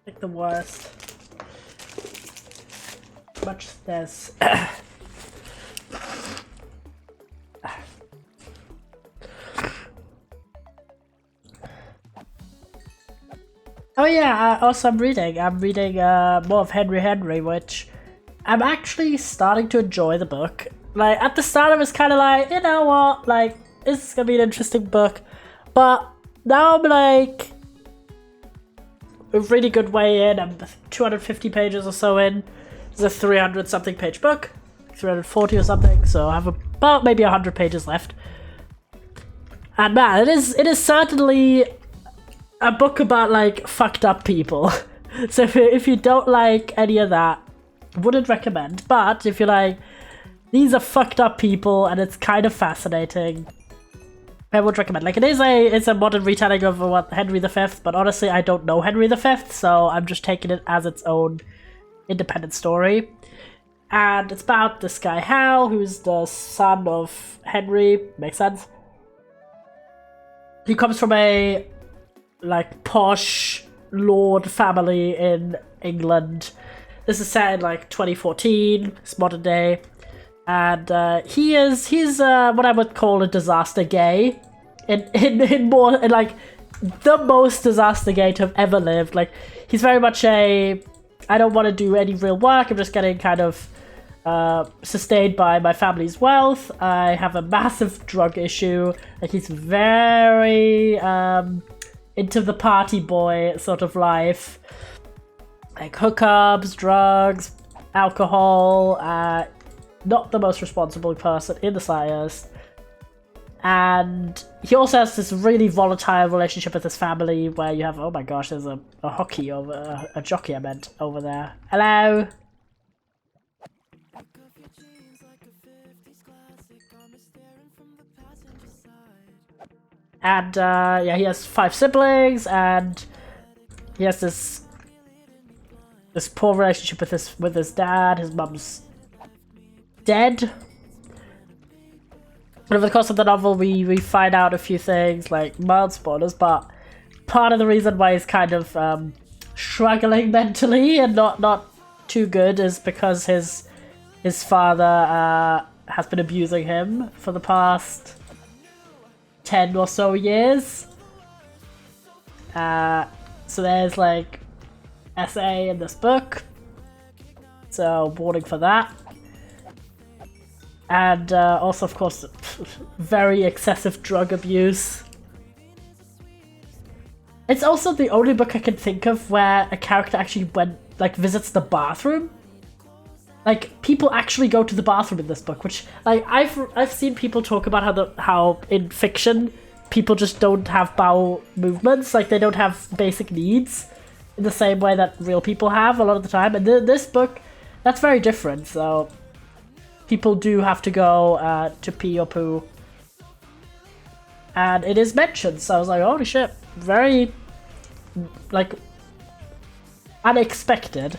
Like the worst. Much stairs. Oh yeah, also I'm reading more of Henry, which I'm actually starting to enjoy the book. Like, at the start I was kind of like, you know what, like, this is gonna be an interesting book. But now I'm like, a really good way in. I'm 250 pages or so in. It's a 300 something page book, 340 or something. So I have about maybe 100 pages left. And man, it is certainly a book about like fucked up people. So if you don't like any of that, wouldn't recommend. But if you're like, these are fucked up people and it's kind of fascinating, I would recommend. Like, it's a modern retelling of what Henry V, but honestly I don't know Henry V, so I'm just taking it as its own independent story. And it's about this guy Hal, who's the son of Henry. Makes sense. He comes from a like posh lord family in England. This is set in like 2014, it's modern day. And he's what I would call a disaster gay, in like the most disaster gay to have ever lived. Like, he's very much I don't want to do any real work. I'm just getting kind of sustained by my family's wealth. I have a massive drug issue. Like, he's very into the party boy sort of life, like hookups, drugs, alcohol. Not the most responsible person in the slightest. And he also has this really volatile relationship with his family where you have, oh my gosh, there's a jockey I meant over there. Hello? And yeah, he has 5 siblings, and he has this poor relationship with his dad. His mum's dead. But over the course of the novel, we find out a few things, like mild spoilers, but part of the reason why he's kind of struggling mentally and not too good is because his father has been abusing him for the past 10 or so years. So there's like SA in this book, so warning for that. And also, of course, very excessive drug abuse. It's also the only book I can think of where a character actually visits the bathroom. Like, people actually go to the bathroom in this book, which, like, I've seen people talk about how in fiction people just don't have bowel movements, like they don't have basic needs in the same way that real people have a lot of the time. And this book, that's very different. So people do have to go to pee or poo. And it is mentioned, so I was like, holy shit, very, like, unexpected.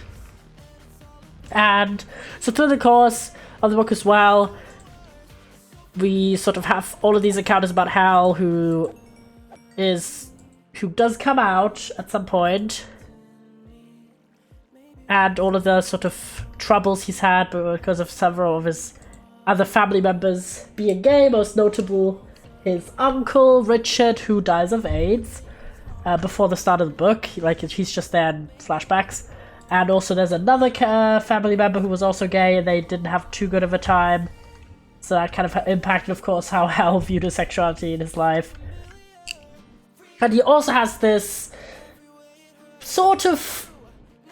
And so through the course of the book as well, we sort of have all of these encounters about Hal, who is who does come out at some point, and all of the sort of troubles he's had because of several of his other family members being gay, most notable his uncle, Richard, who dies of AIDS before the start of the book. Like, he's just there in flashbacks. And also there's another family member who was also gay, and they didn't have too good of a time. So that kind of impacted, of course, how Hal viewed his sexuality in his life. And he also has this sort of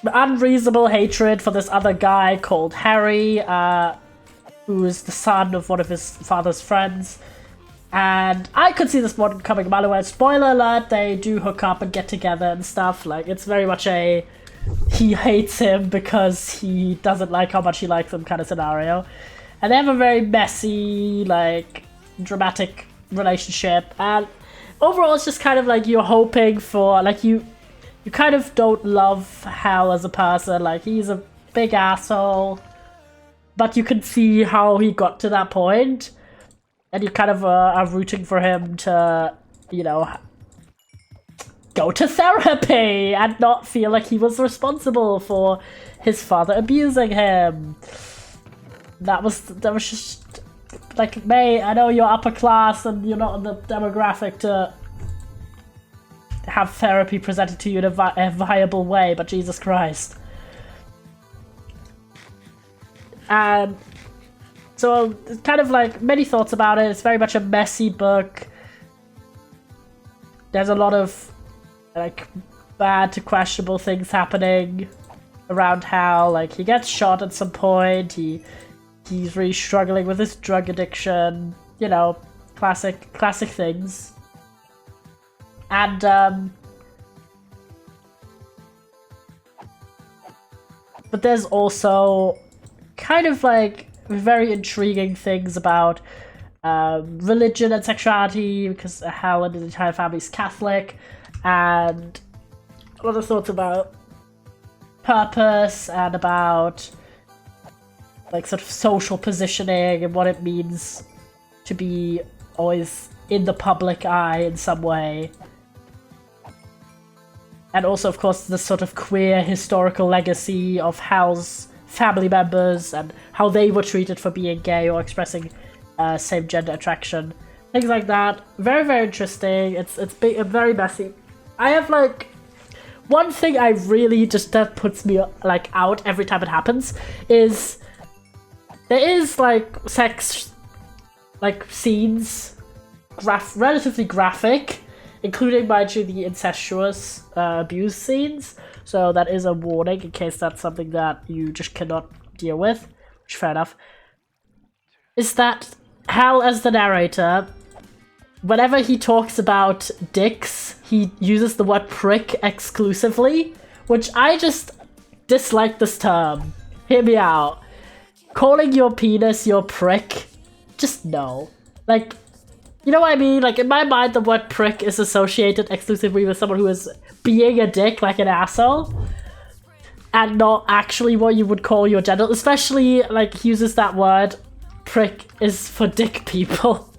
unreasonable hatred for this other guy called Harry, who is the son of one of his father's friends. And I could see this one coming a mile away. Spoiler alert, they do hook up and get together and stuff. Like, it's very much a he hates him because he doesn't like how much he likes him kind of scenario. And they have a very messy, like, dramatic relationship. And overall, it's just kind of like you're hoping for, like, you kind of don't love Hal as a person. Like, he's a big asshole, but you can see how he got to that point. And you kind of are rooting for him to, you know, go to therapy and not feel like he was responsible for his father abusing him. That was just like, May, I know you're upper class and you're not in the demographic to have therapy presented to you in a viable way, but Jesus Christ. And so it's kind of like many thoughts about it. It's very much a messy book. There's a lot of like bad to questionable things happening around Hal. Like, he gets shot at some point. He's really struggling with his drug addiction. You know, classic things. And but there's also kind of like very intriguing things about religion and sexuality, because Hal and his entire family is Catholic, and a lot of thoughts about purpose and about like sort of social positioning and what it means to be always in the public eye in some way. And also, of course, the sort of queer historical legacy of Hal's family members and how they were treated for being gay or expressing same gender attraction, things like that. Very, very interesting. It's very messy. I have like one thing I really just that puts me like out every time it happens is there is like sex like scenes, relatively graphic, including, mind you, the incestuous abuse scenes. So that is a warning in case that's something that you just cannot deal with, which fair enough. Is that Hal, as the narrator, whenever he talks about dicks, he uses the word prick exclusively, which I just dislike this term. Hear me out. Calling your penis your prick, just no. Like, you know what I mean? Like, in my mind, the word prick is associated exclusively with someone who is being a dick, like an asshole, and not actually what you would call your genital. Especially, like, he uses that word, prick is for dick people.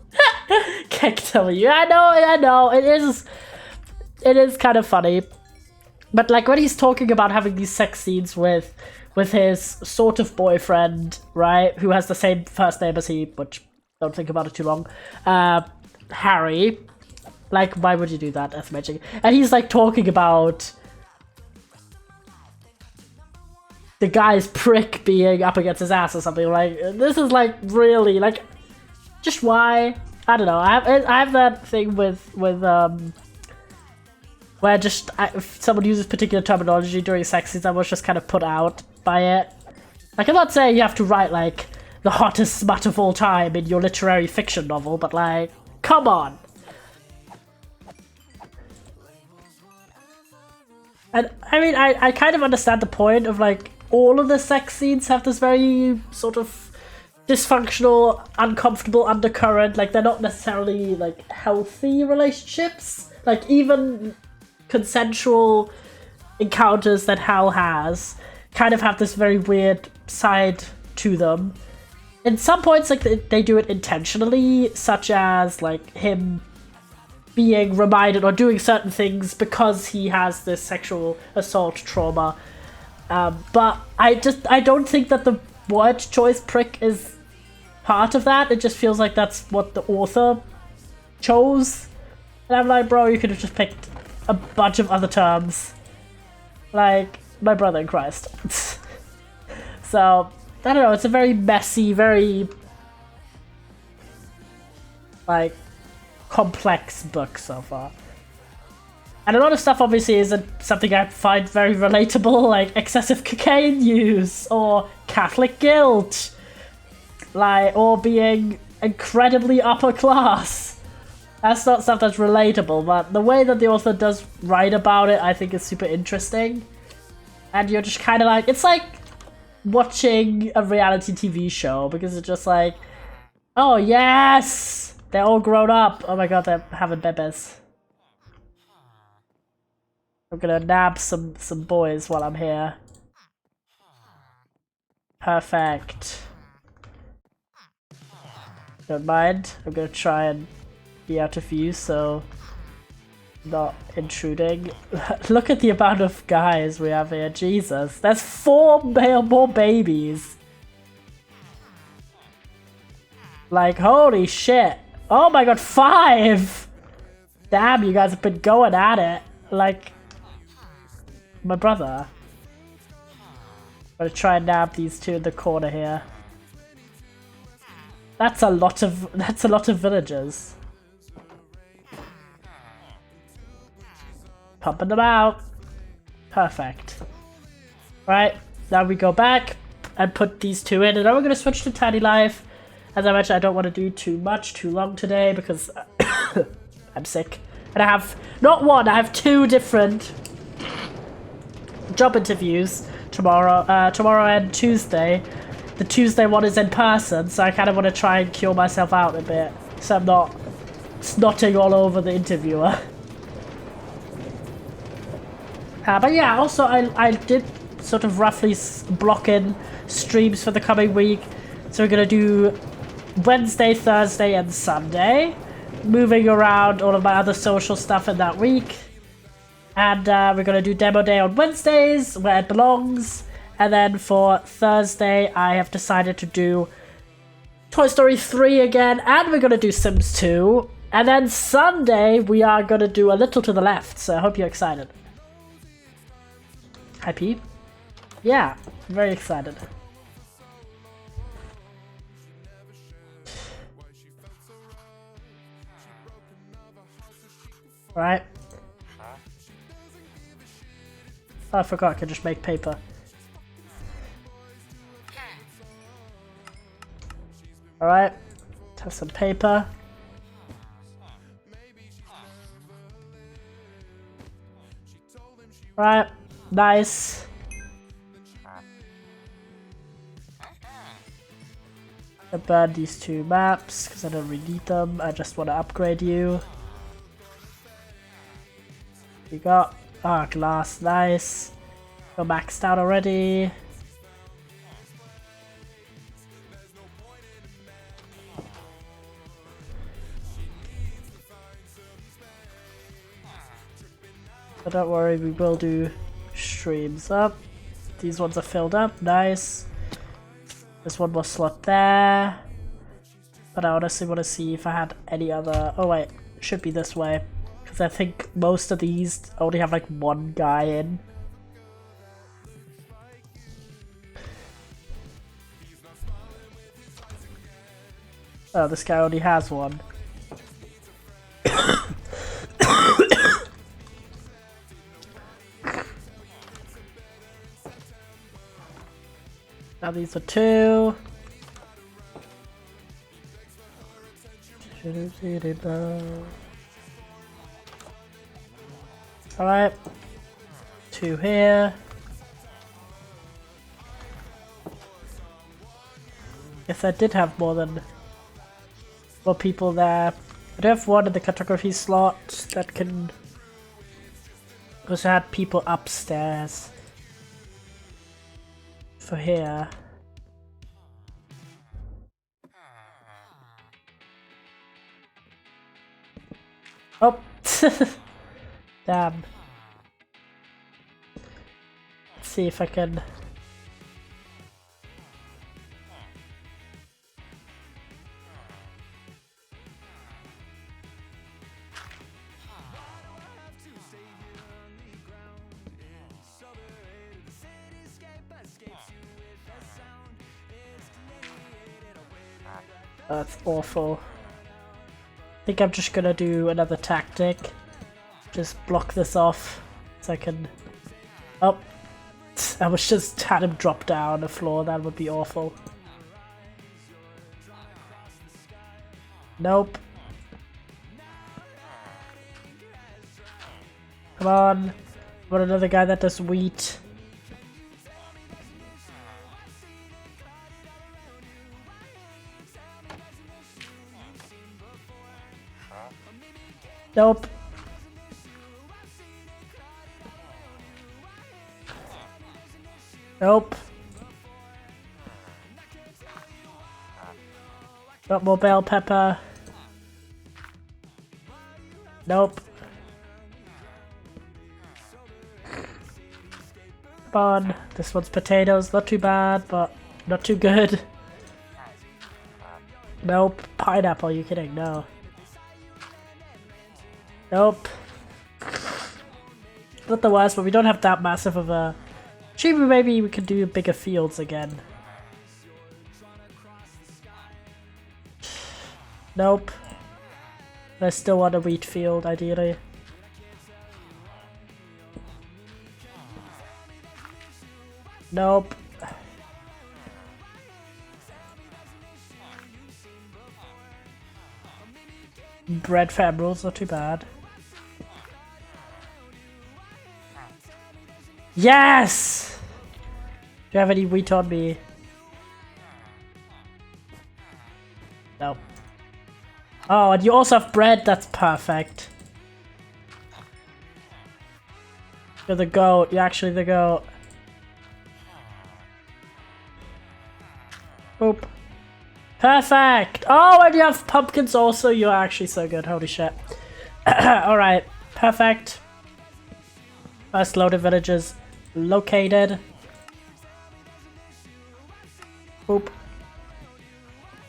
Can't tell you. I know, it is kind of funny. But, like, when he's talking about having these sex scenes with his sort of boyfriend, right, who has the same first name as he, which... don't think about it too long. Harry. Like, why would you do that? That's magic. And he's like talking about the guy's prick being up against his ass or something. Like, this is like really like, just why? I don't know. I have that thing with where just if someone uses particular terminology during sex scenes, I was just kind of put out by it. Like, I'm not saying you have to write like the hottest smut of all time in your literary fiction novel, but like, come on. And I mean, I kind of understand the point of like, all of the sex scenes have this very sort of dysfunctional, uncomfortable undercurrent. Like, they're not necessarily like healthy relationships. Like, even consensual encounters that Hal has kind of have this very weird side to them. In some points, like, they do it intentionally, such as, like, him being reminded or doing certain things because he has this sexual assault trauma. But I don't think that the word choice prick is part of that. It just feels like that's what the author chose. And I'm like, bro, you could have just picked a bunch of other terms. Like, my brother in Christ. So, I don't know, it's a very messy, very, like, complex book so far. And a lot of stuff obviously isn't something I find very relatable, like excessive cocaine use, or Catholic guilt, like, or being incredibly upper class. That's not stuff that's relatable, but the way that the author does write about it, I think is super interesting. And you're just kind of like, it's like watching a reality TV show, because it's just like, oh yes, they're all grown up. Oh my god, they're having bebes. I'm gonna nab some boys while I'm here. Perfect. Don't mind. I'm gonna try and be out of view, so not intruding. Look at the amount of guys we have here. Jesus, there's 4 more babies. Like, holy shit. Oh my god, 5! Damn, you guys have been going at it. Like, my brother. I'm gonna try and nab these 2 in the corner here. That's a lot of villagers. Pumping them out. Perfect. Right, now we go back and put these 2 in, and then we're gonna switch to Tiny Life. As I mentioned, I don't want to do too long today because I'm sick. And I have, not one, I have 2 different job interviews tomorrow and Tuesday. The Tuesday one is in person, so I kind of want to try and cure myself out a bit, so I'm not snotting all over the interviewer. But yeah, also I did sort of roughly block in streams for the coming week. So we're going to do Wednesday, Thursday, and Sunday, moving around all of my other social stuff in that week. And we're going to do Demo Day on Wednesdays, where it belongs. And then for Thursday, I have decided to do Toy Story 3 again, and we're going to do Sims 2. And then Sunday, we are going to do A Little to the Left, so I hope you're excited. Hi, Pete. Yeah, very excited. Right. Oh, I forgot I could just make paper. Alright. Have some paper. Right. Nice. I burn these 2 maps because I don't really need them. I just want to upgrade you. We got glass, nice. You're maxed out already. But don't worry, we will do streams up. These ones are filled up, nice. There's 1 more slot there. But I honestly want to see if I had any other... Oh wait, it should be this way. Because I think most of these only have like 1 guy in. Oh, this guy only has 1. Now these are 2. Alright. 2 here. Guess I did have more people there. I do have 1 in the cartography slot that can... Also had people upstairs. For here. Oh! Damn. Let's see if I can... That's awful. I think I'm just gonna do another tactic. Just block this off so I can... Oh! I was just had him drop down the floor, that would be awful. Nope. Come on. Want another guy that does wheat. Nope. Nope. Got more bell pepper. Nope. Come on. This one's potatoes. Not too bad, but not too good. Nope. Pineapple, are you kidding? No. Nope. Not the worst, but we don't have that massive of a... Maybe we could do bigger fields again. Nope. I still want a wheat field, ideally. Nope. Bread farm rules, not too bad. Yes! Do you have any wheat on me? No. Oh, and you also have bread? That's perfect. You're the goat. You're actually the goat. Boop. Perfect! Oh, and you have pumpkins also. You're actually so good. Holy shit. Alright. Perfect. First load of villages located. Boop.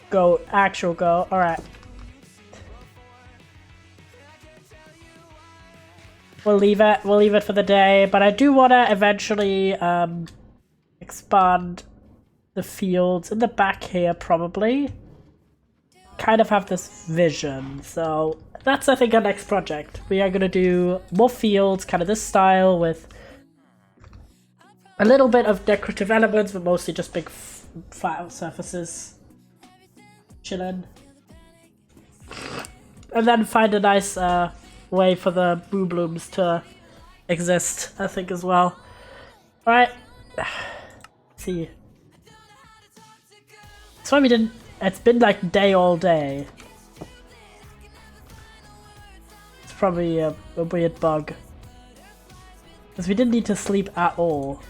Go. Actual go. Alright. We'll leave it. We'll leave it for the day. But I do want to eventually expand the fields in the back here, probably. Kind of have this vision. So that's, I think, our next project. We are going to do more fields, kind of this style with a little bit of decorative elements, but mostly just big flat surfaces. Chillin'. And then find a nice way for the blooms to exist, I think, as well. Alright. See. That's why we didn't... It's been like day all day. It's probably a weird bug. Because we didn't need to sleep at all.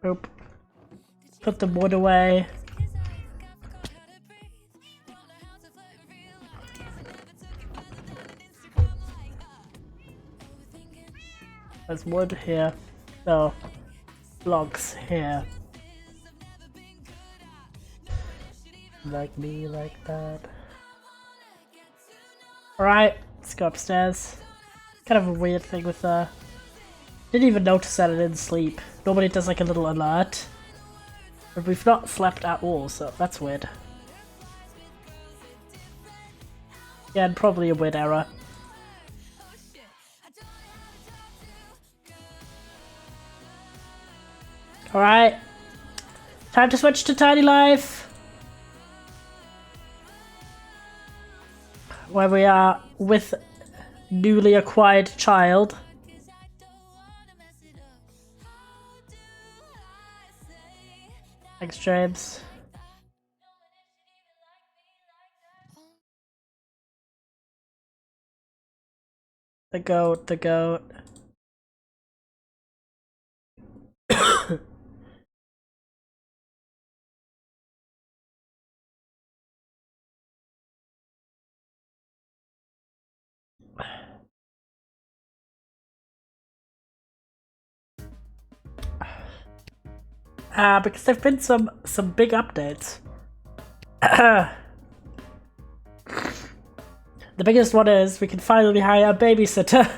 Nope. Put the wood away. There's wood here. No. Logs here. Like me, like that. Alright, let's go upstairs. Kind of a weird thing with didn't even notice that I didn't sleep. Nobody does like a little alert. But we've not slept at all, so that's weird. Yeah, and probably a weird error. Alright. Time to switch to Tiny Life. Where we are with newly acquired child. Thanks, James. The goat, the goat. because there've been some big updates. The biggest one is we can finally hire a babysitter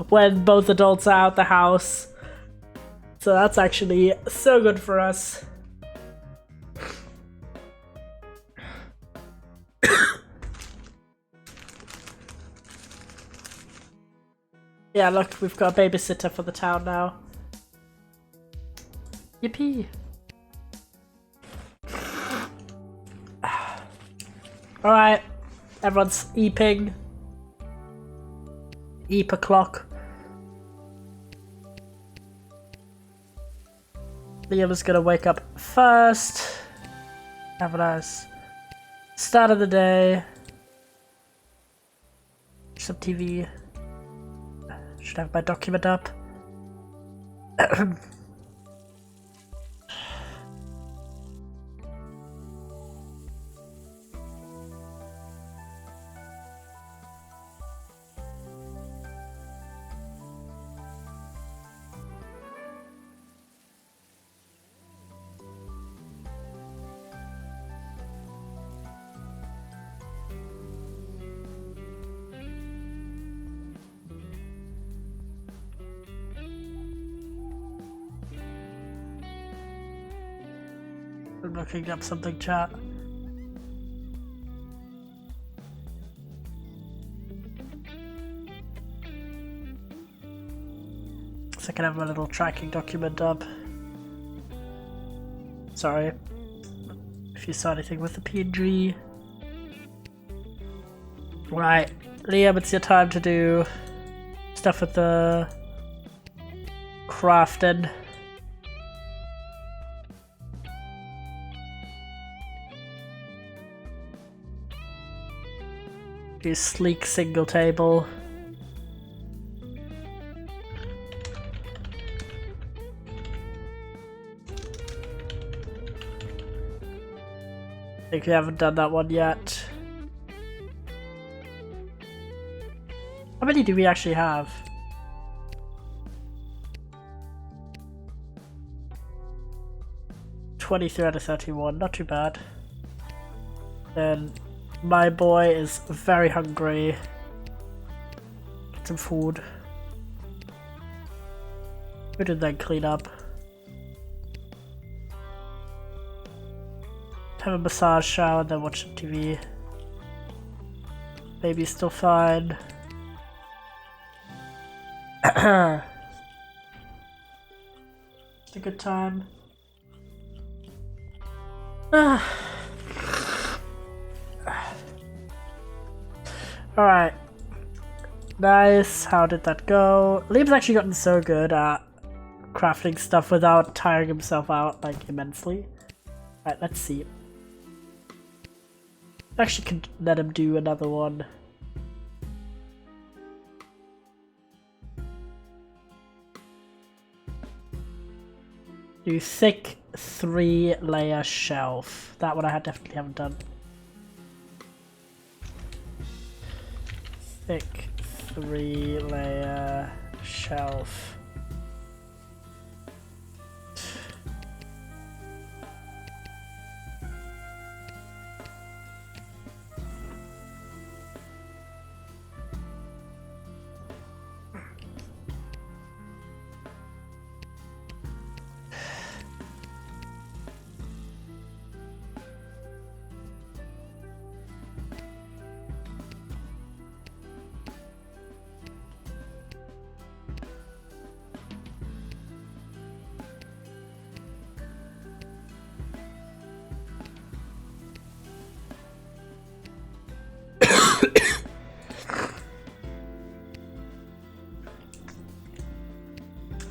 when both adults are out the house. So that's actually so good for us. Yeah, look, we've got a babysitter for the town now. Yippee! Alright, everyone's eeping. Eep o'clock. Liam is gonna wake up first. Have a nice start of the day. Some TV. Should have my document up. I'm looking up something, chat. So I can have my little tracking document up. Sorry if you saw anything with the PNG. Right, Liam, it's your time to do stuff with the crafting. Do sleek single table. I think we haven't done that one yet. How many do we actually have? 23 out of 31, not too bad. Then my boy is very hungry. Get some food. We did then clean up. Have a massage shower and then watch some TV. Baby's still fine. Just a good time. Alright. Nice. How did that go? Liam's actually gotten so good at crafting stuff without tiring himself out, like, immensely. Alright, let's see. Actually could let him do another one. Do thick 3-layer shelf. That one I definitely haven't done. Thick 3-layer shelf.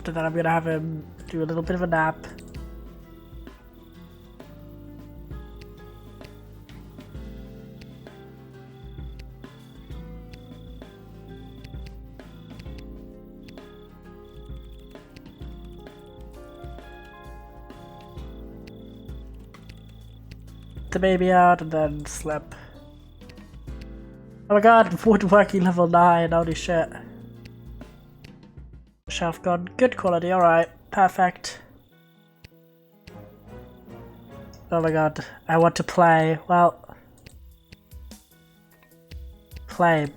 After that I'm gonna have him do a little bit of a nap. The baby out and then sleep. Oh my god, woodworking level 9, holy shit. Shelf gone, good quality, alright, perfect. Oh my god, I want to play. Well, play.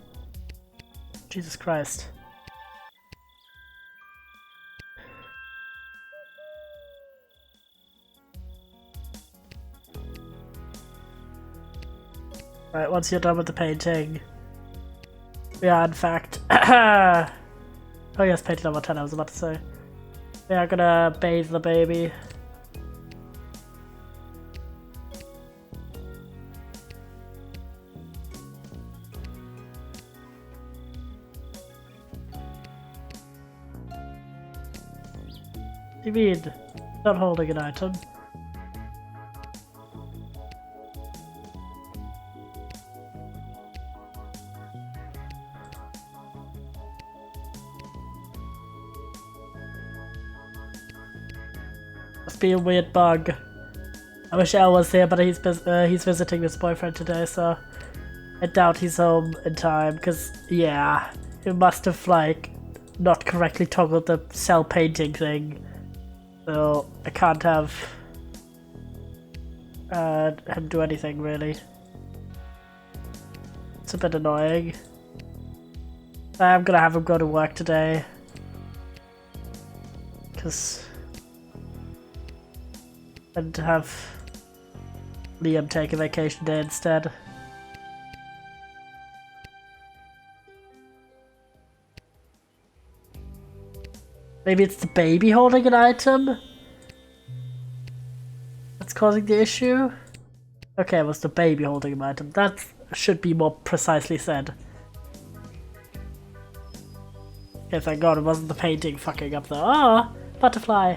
Jesus Christ. Right, once you're done with the painting. We are, in fact. Oh, yes, painting number 10, I was about to say. We are gonna bathe the baby. What do you mean? Not holding an item. Must be a weird bug. I wish Elle was here, but he's visiting his boyfriend today, so I doubt he's home in time. Cause yeah, he must have like not correctly toggled the cell painting thing, so I can't have him do anything really. It's a bit annoying. I'm gonna have him go to work today, cause and have Liam take a vacation day instead. Maybe it's the baby holding an item that's causing the issue? Okay, it was the baby holding an item. That should be more precisely said. Okay, thank god it wasn't the painting fucking up there. Oh, butterfly.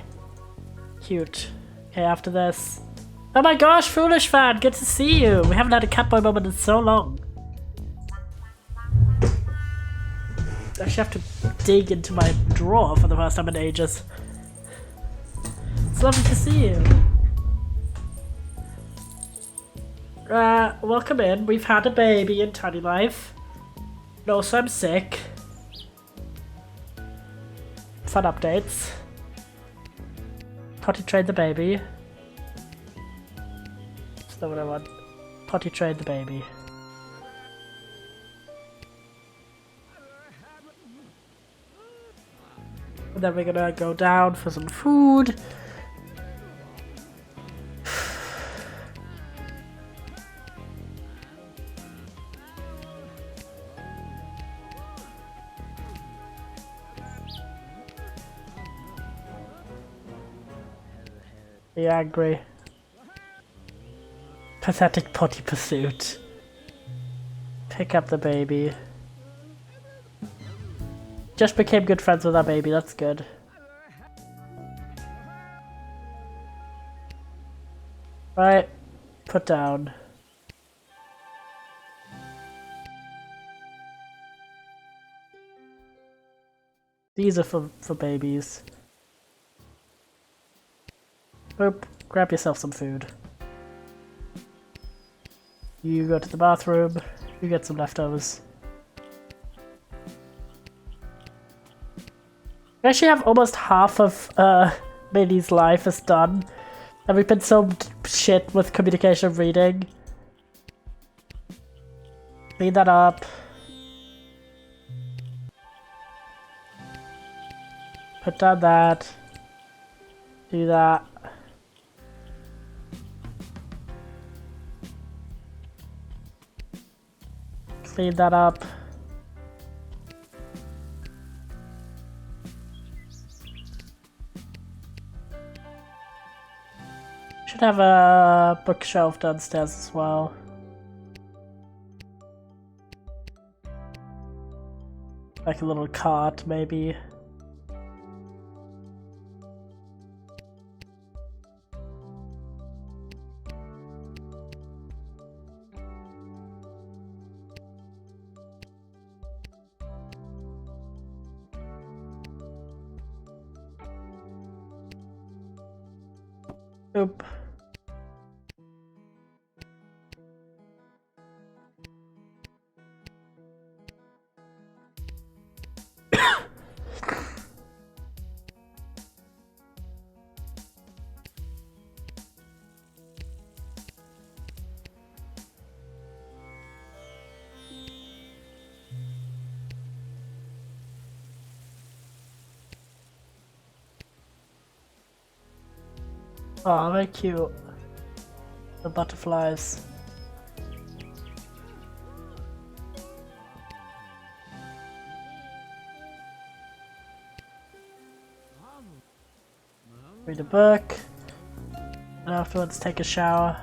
Cute. Okay, after this. Oh my gosh, Foolish Fan, good to see you. We haven't had a Catboy moment in so long. I actually have to dig into my drawer for the first time in ages. It's lovely to see you. Welcome in. We've had a baby in Tiny Life. No, so I'm sick. Fun updates. Potty train the baby. That's not what I want. Potty train the baby. And then we're gonna go down for some food. Be angry. Pathetic potty pursuit. Pick up the baby. Just became good friends with our baby, that's good. Right, put down. These are for babies. Boop, grab yourself some food. You go to the bathroom, you get some leftovers. We actually have almost half of Minnie's life is done. And we've been so shit with communication and reading. Clean that up. Put down that. Do that. Clean that up. Should have a bookshelf downstairs as well. Like a little cart, maybe. Oop. Oh, very cute. The butterflies. Read a book. And afterwards take a shower.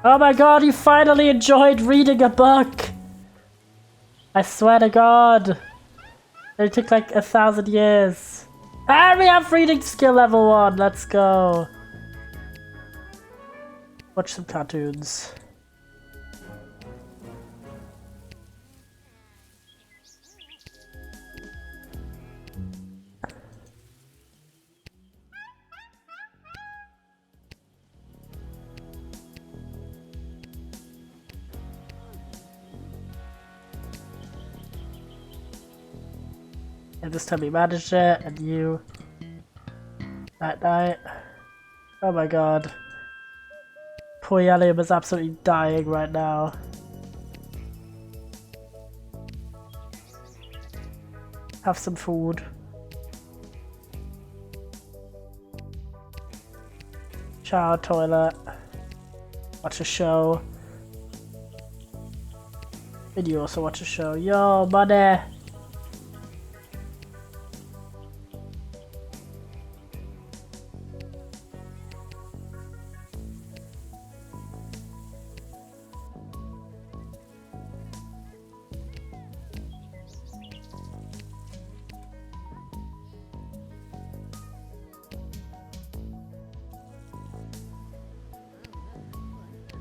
Oh my god, you finally enjoyed reading a book! I swear to god. It took like 1,000 years. And we have reading skill level 1, let's go. Watch some cartoons. And this time we managed it, and you... That night... Oh my god. Poor Yalium is absolutely dying right now. Have some food. Shower, toilet. Watch a show. And you also watch a show. Yo, money!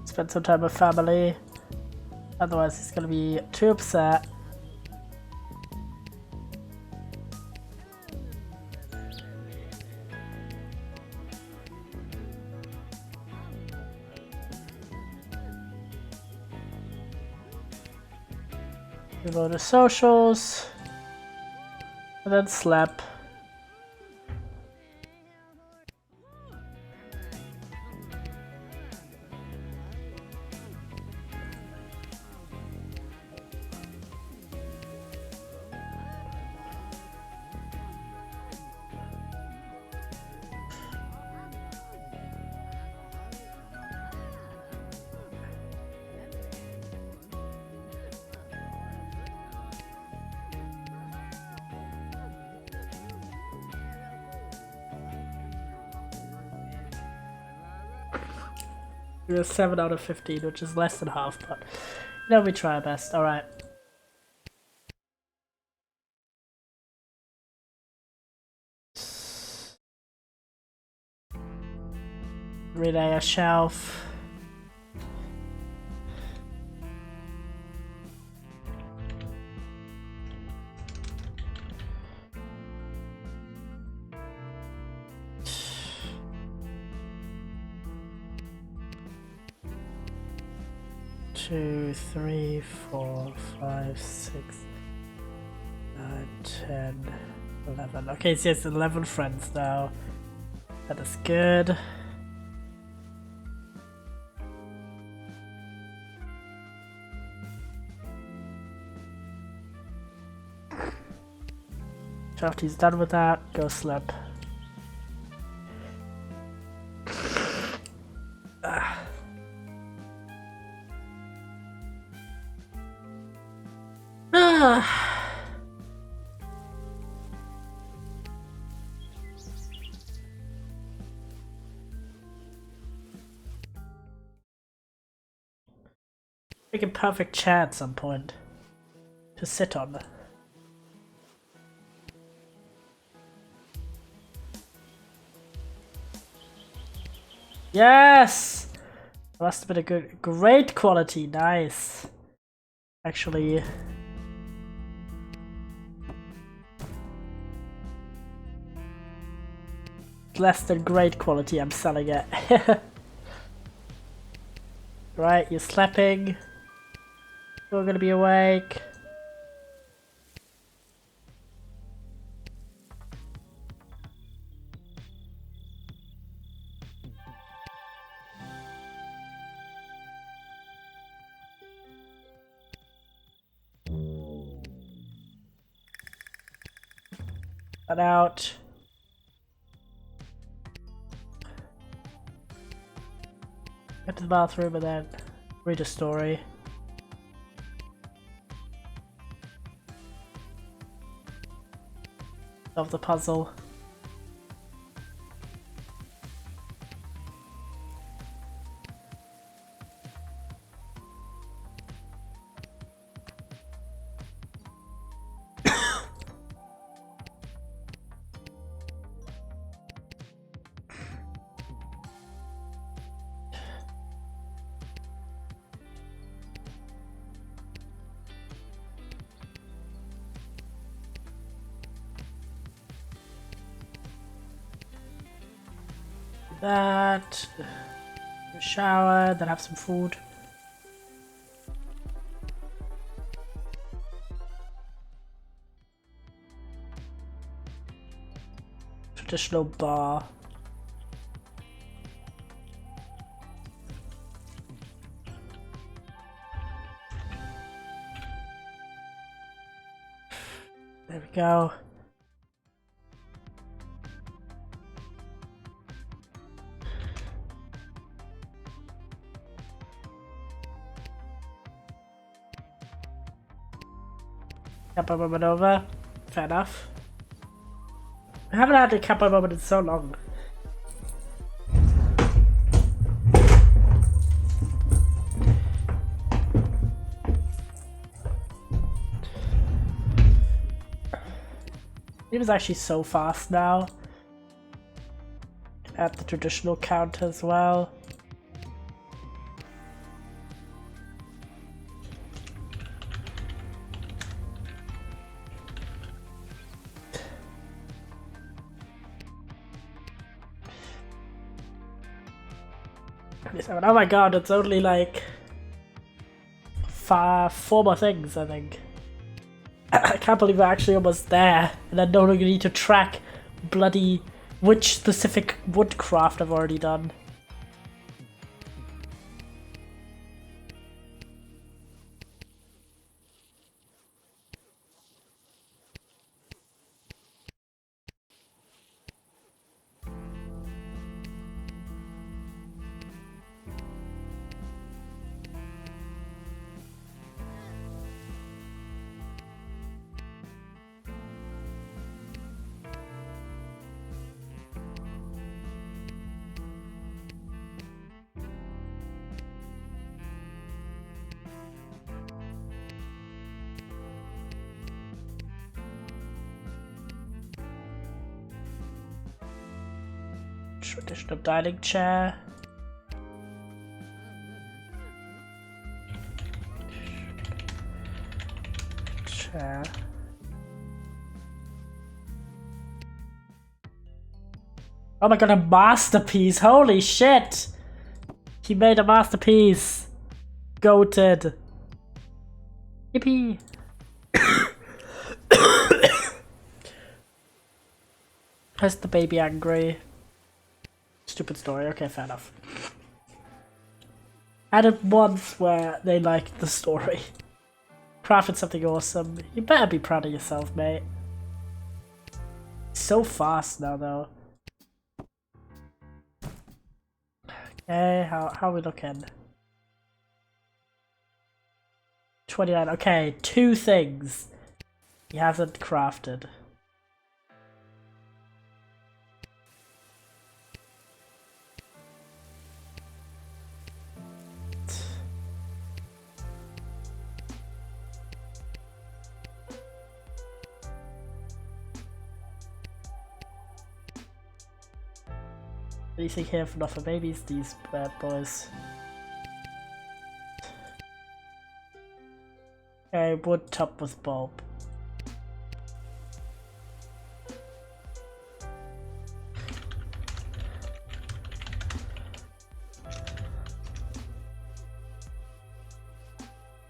Spend some time with family. Otherwise he's gonna be too upset. We go to socials. And then sleep. We're 7 out of 15, which is less than half, but you know, we try our best. Alright. Relay a shelf. Two, 3, 4, 5, 6, 9, 10, 11. Okay, so it's 11 friends now. That is good. So after he's done with that, go sleep. Make a perfect chair at some point to sit on. Yes! That must have been a great quality, nice. Actually, less than great quality, I'm selling it. Right, you're sleeping. You're gonna be awake. Cut out. Go to the bathroom and then read a story. Solve the puzzle. That, shower, then have some food. Traditional bar. There we go. Kappa moment over. Fair enough. I haven't had a Kappa moment in so long. It was actually so fast now. Add the traditional count as well. Oh my god, it's only like 4 more things, I think. I can't believe we're actually almost there, and I no longer need to track bloody which specific woodcraft I've already done. Traditional dining chair. Chair. Oh my god, a masterpiece! Holy shit! He made a masterpiece! Goated! Yippee! Is the baby angry? Stupid story, okay, fair enough. I had once where they liked the story. Crafted something awesome. You better be proud of yourself, mate. So fast now, though. Okay, how are we looking? 29, okay, 2 things he hasn't crafted. Anything here for not for babies, these bad boys. Okay, wood top with bulb.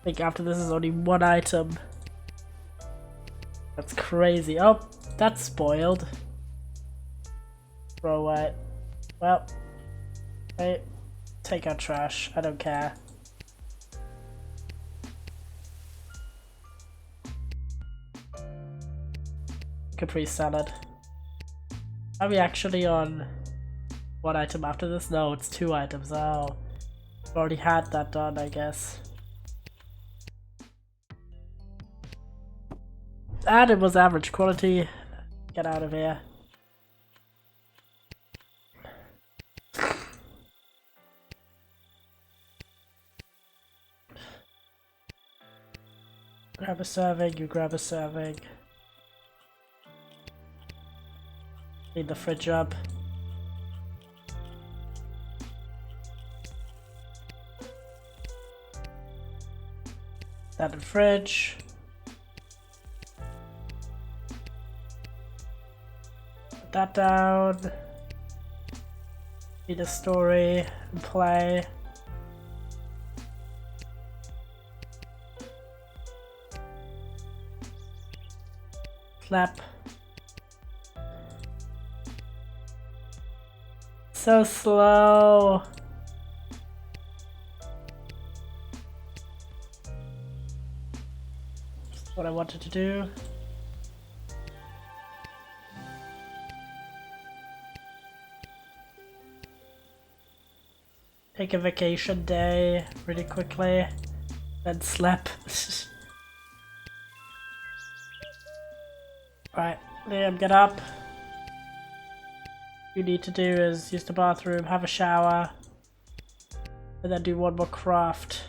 I think after this is only 1 item. That's crazy. Oh, that's spoiled. Throw away. Well, hey, take out trash. I don't care. Capri salad. Are we actually on 1 item after this? No, it's 2 items. Oh. Already had that done, I guess. And it was average quality. Get out of here. Grab a serving, you grab a serving. Clean the fridge up. That in the fridge. Put that down. Read a story and play. Clap. So slow. That's what I wanted to do. Take a vacation day really quickly, then sleep. Right, Liam, get up. What you need to do is use the bathroom, have a shower, and then do one more craft.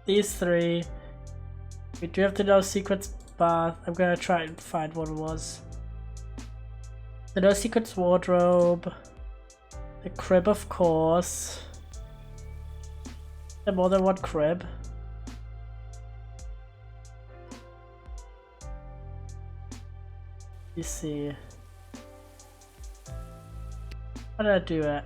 These three. We do have to know sequence bath. I'm gonna try and find what it was. The no sequence wardrobe. The crib, of course. And more than one crib. You see. How did I do it?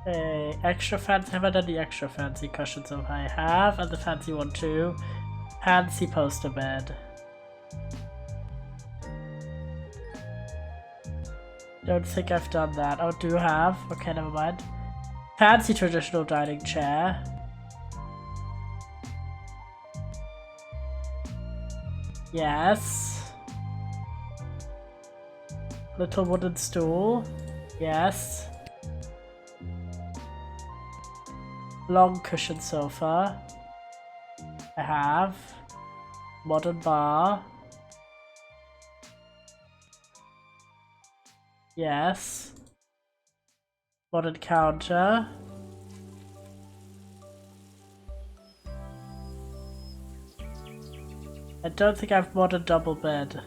Hey, extra fancy. Have I done the extra fancy cushions? So I have, and the fancy one too. Fancy poster bed. Don't think I've done that. Oh, do have? Okay, never mind. Fancy traditional dining chair. Yes. Little wooden stool. Yes. Long cushion sofa. I have. Modern bar. Yes. Modern counter. I don't think I have modern double bed.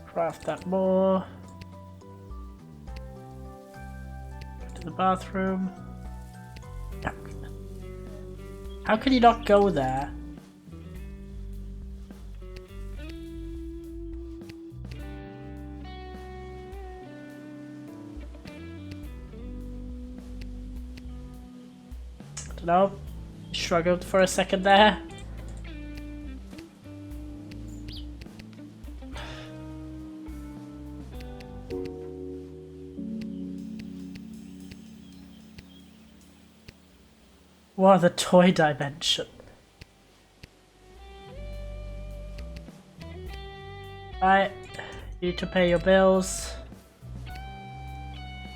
Craft that more. Go to the bathroom. How can you not go there? I don't know. Struggled for a second there. What, the toy dimension? Right, you need to pay your bills.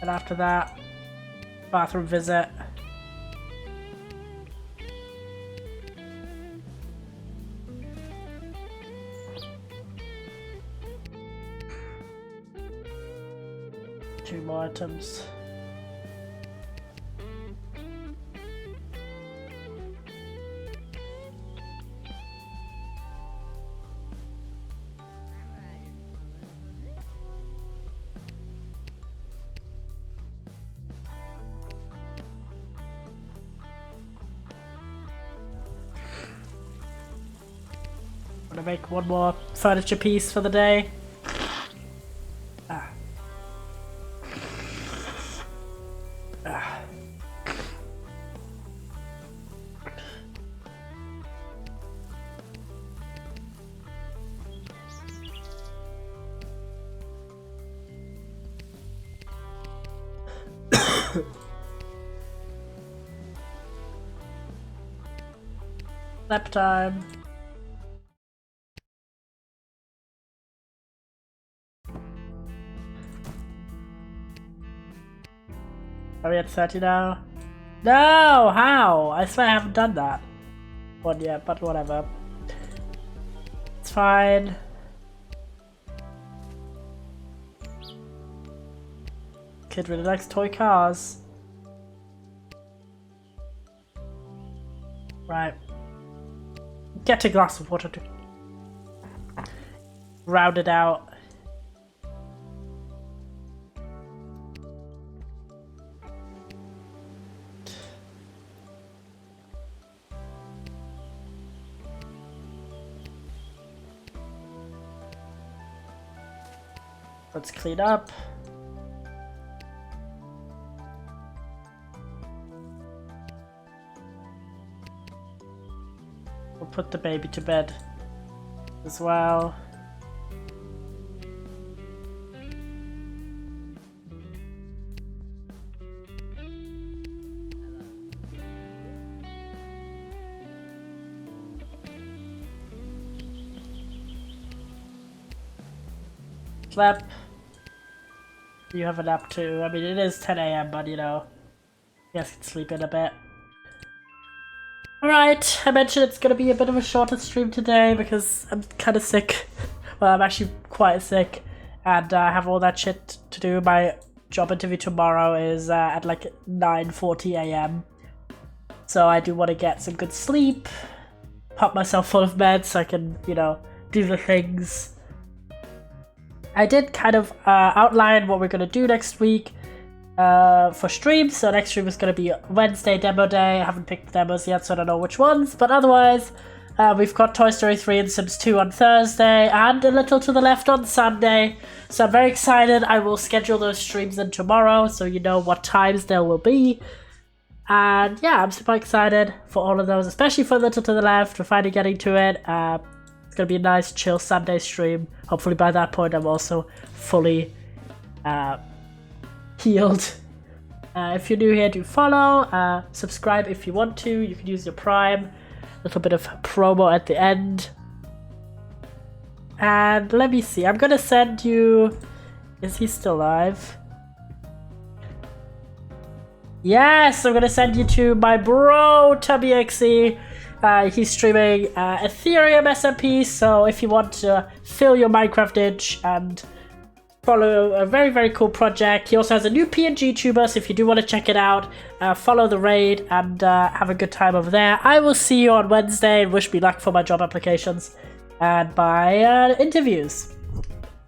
And after that, bathroom visit. Two more items. gonna make one more furniture piece for the day. Nap time. Are we at 30 now? No! How? I swear I haven't done that one yet, but whatever. It's fine. Kid really likes toy cars. Right. Get a glass of water to round it out. Let's clean up. We'll put the baby to bed as well. Slept. You have a nap too. I mean, it is 10 AM, but you know, you guys can sleep in a bit. Alright, I mentioned it's gonna be a bit of a shorter stream today because I'm kind of sick. Well, I'm actually quite sick, and I have all that shit to do. My job interview tomorrow is at like 9:40 AM. So I do want to get some good sleep, pop myself full of meds so I can, you know, do the things. I did kind of outline what we're gonna do next week for streams. So next stream is gonna be Wednesday demo day. I haven't picked the demos yet, so I don't know which ones. But otherwise, we've got Toy Story 3 and Sims 2 on Thursday, and A Little to the Left on Sunday. So I'm very excited. I will schedule those streams in tomorrow, so you know what times there will be. And yeah, I'm super excited for all of those, especially for A Little to the Left. We're finally getting to it. It's gonna be a nice, chill Sunday stream. Hopefully by that point I'm also fully healed. If you're new here, do follow. Subscribe if you want to. You can use your Prime. A little bit of promo at the end. And let me see. I'm gonna send you... Is he still live? Yes, I'm gonna send you to my bro, TubbyXE. He's streaming Ethereum SMP, so if you want to fill your Minecraft itch and follow a very, very cool project. He also has a new PNG tuber, so if you do want to check it out, follow the raid and have a good time over there. I will see you on Wednesday, and wish me luck for my job applications and my interviews.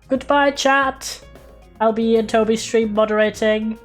Goodbye, chat. I'll be in Toby's stream moderating.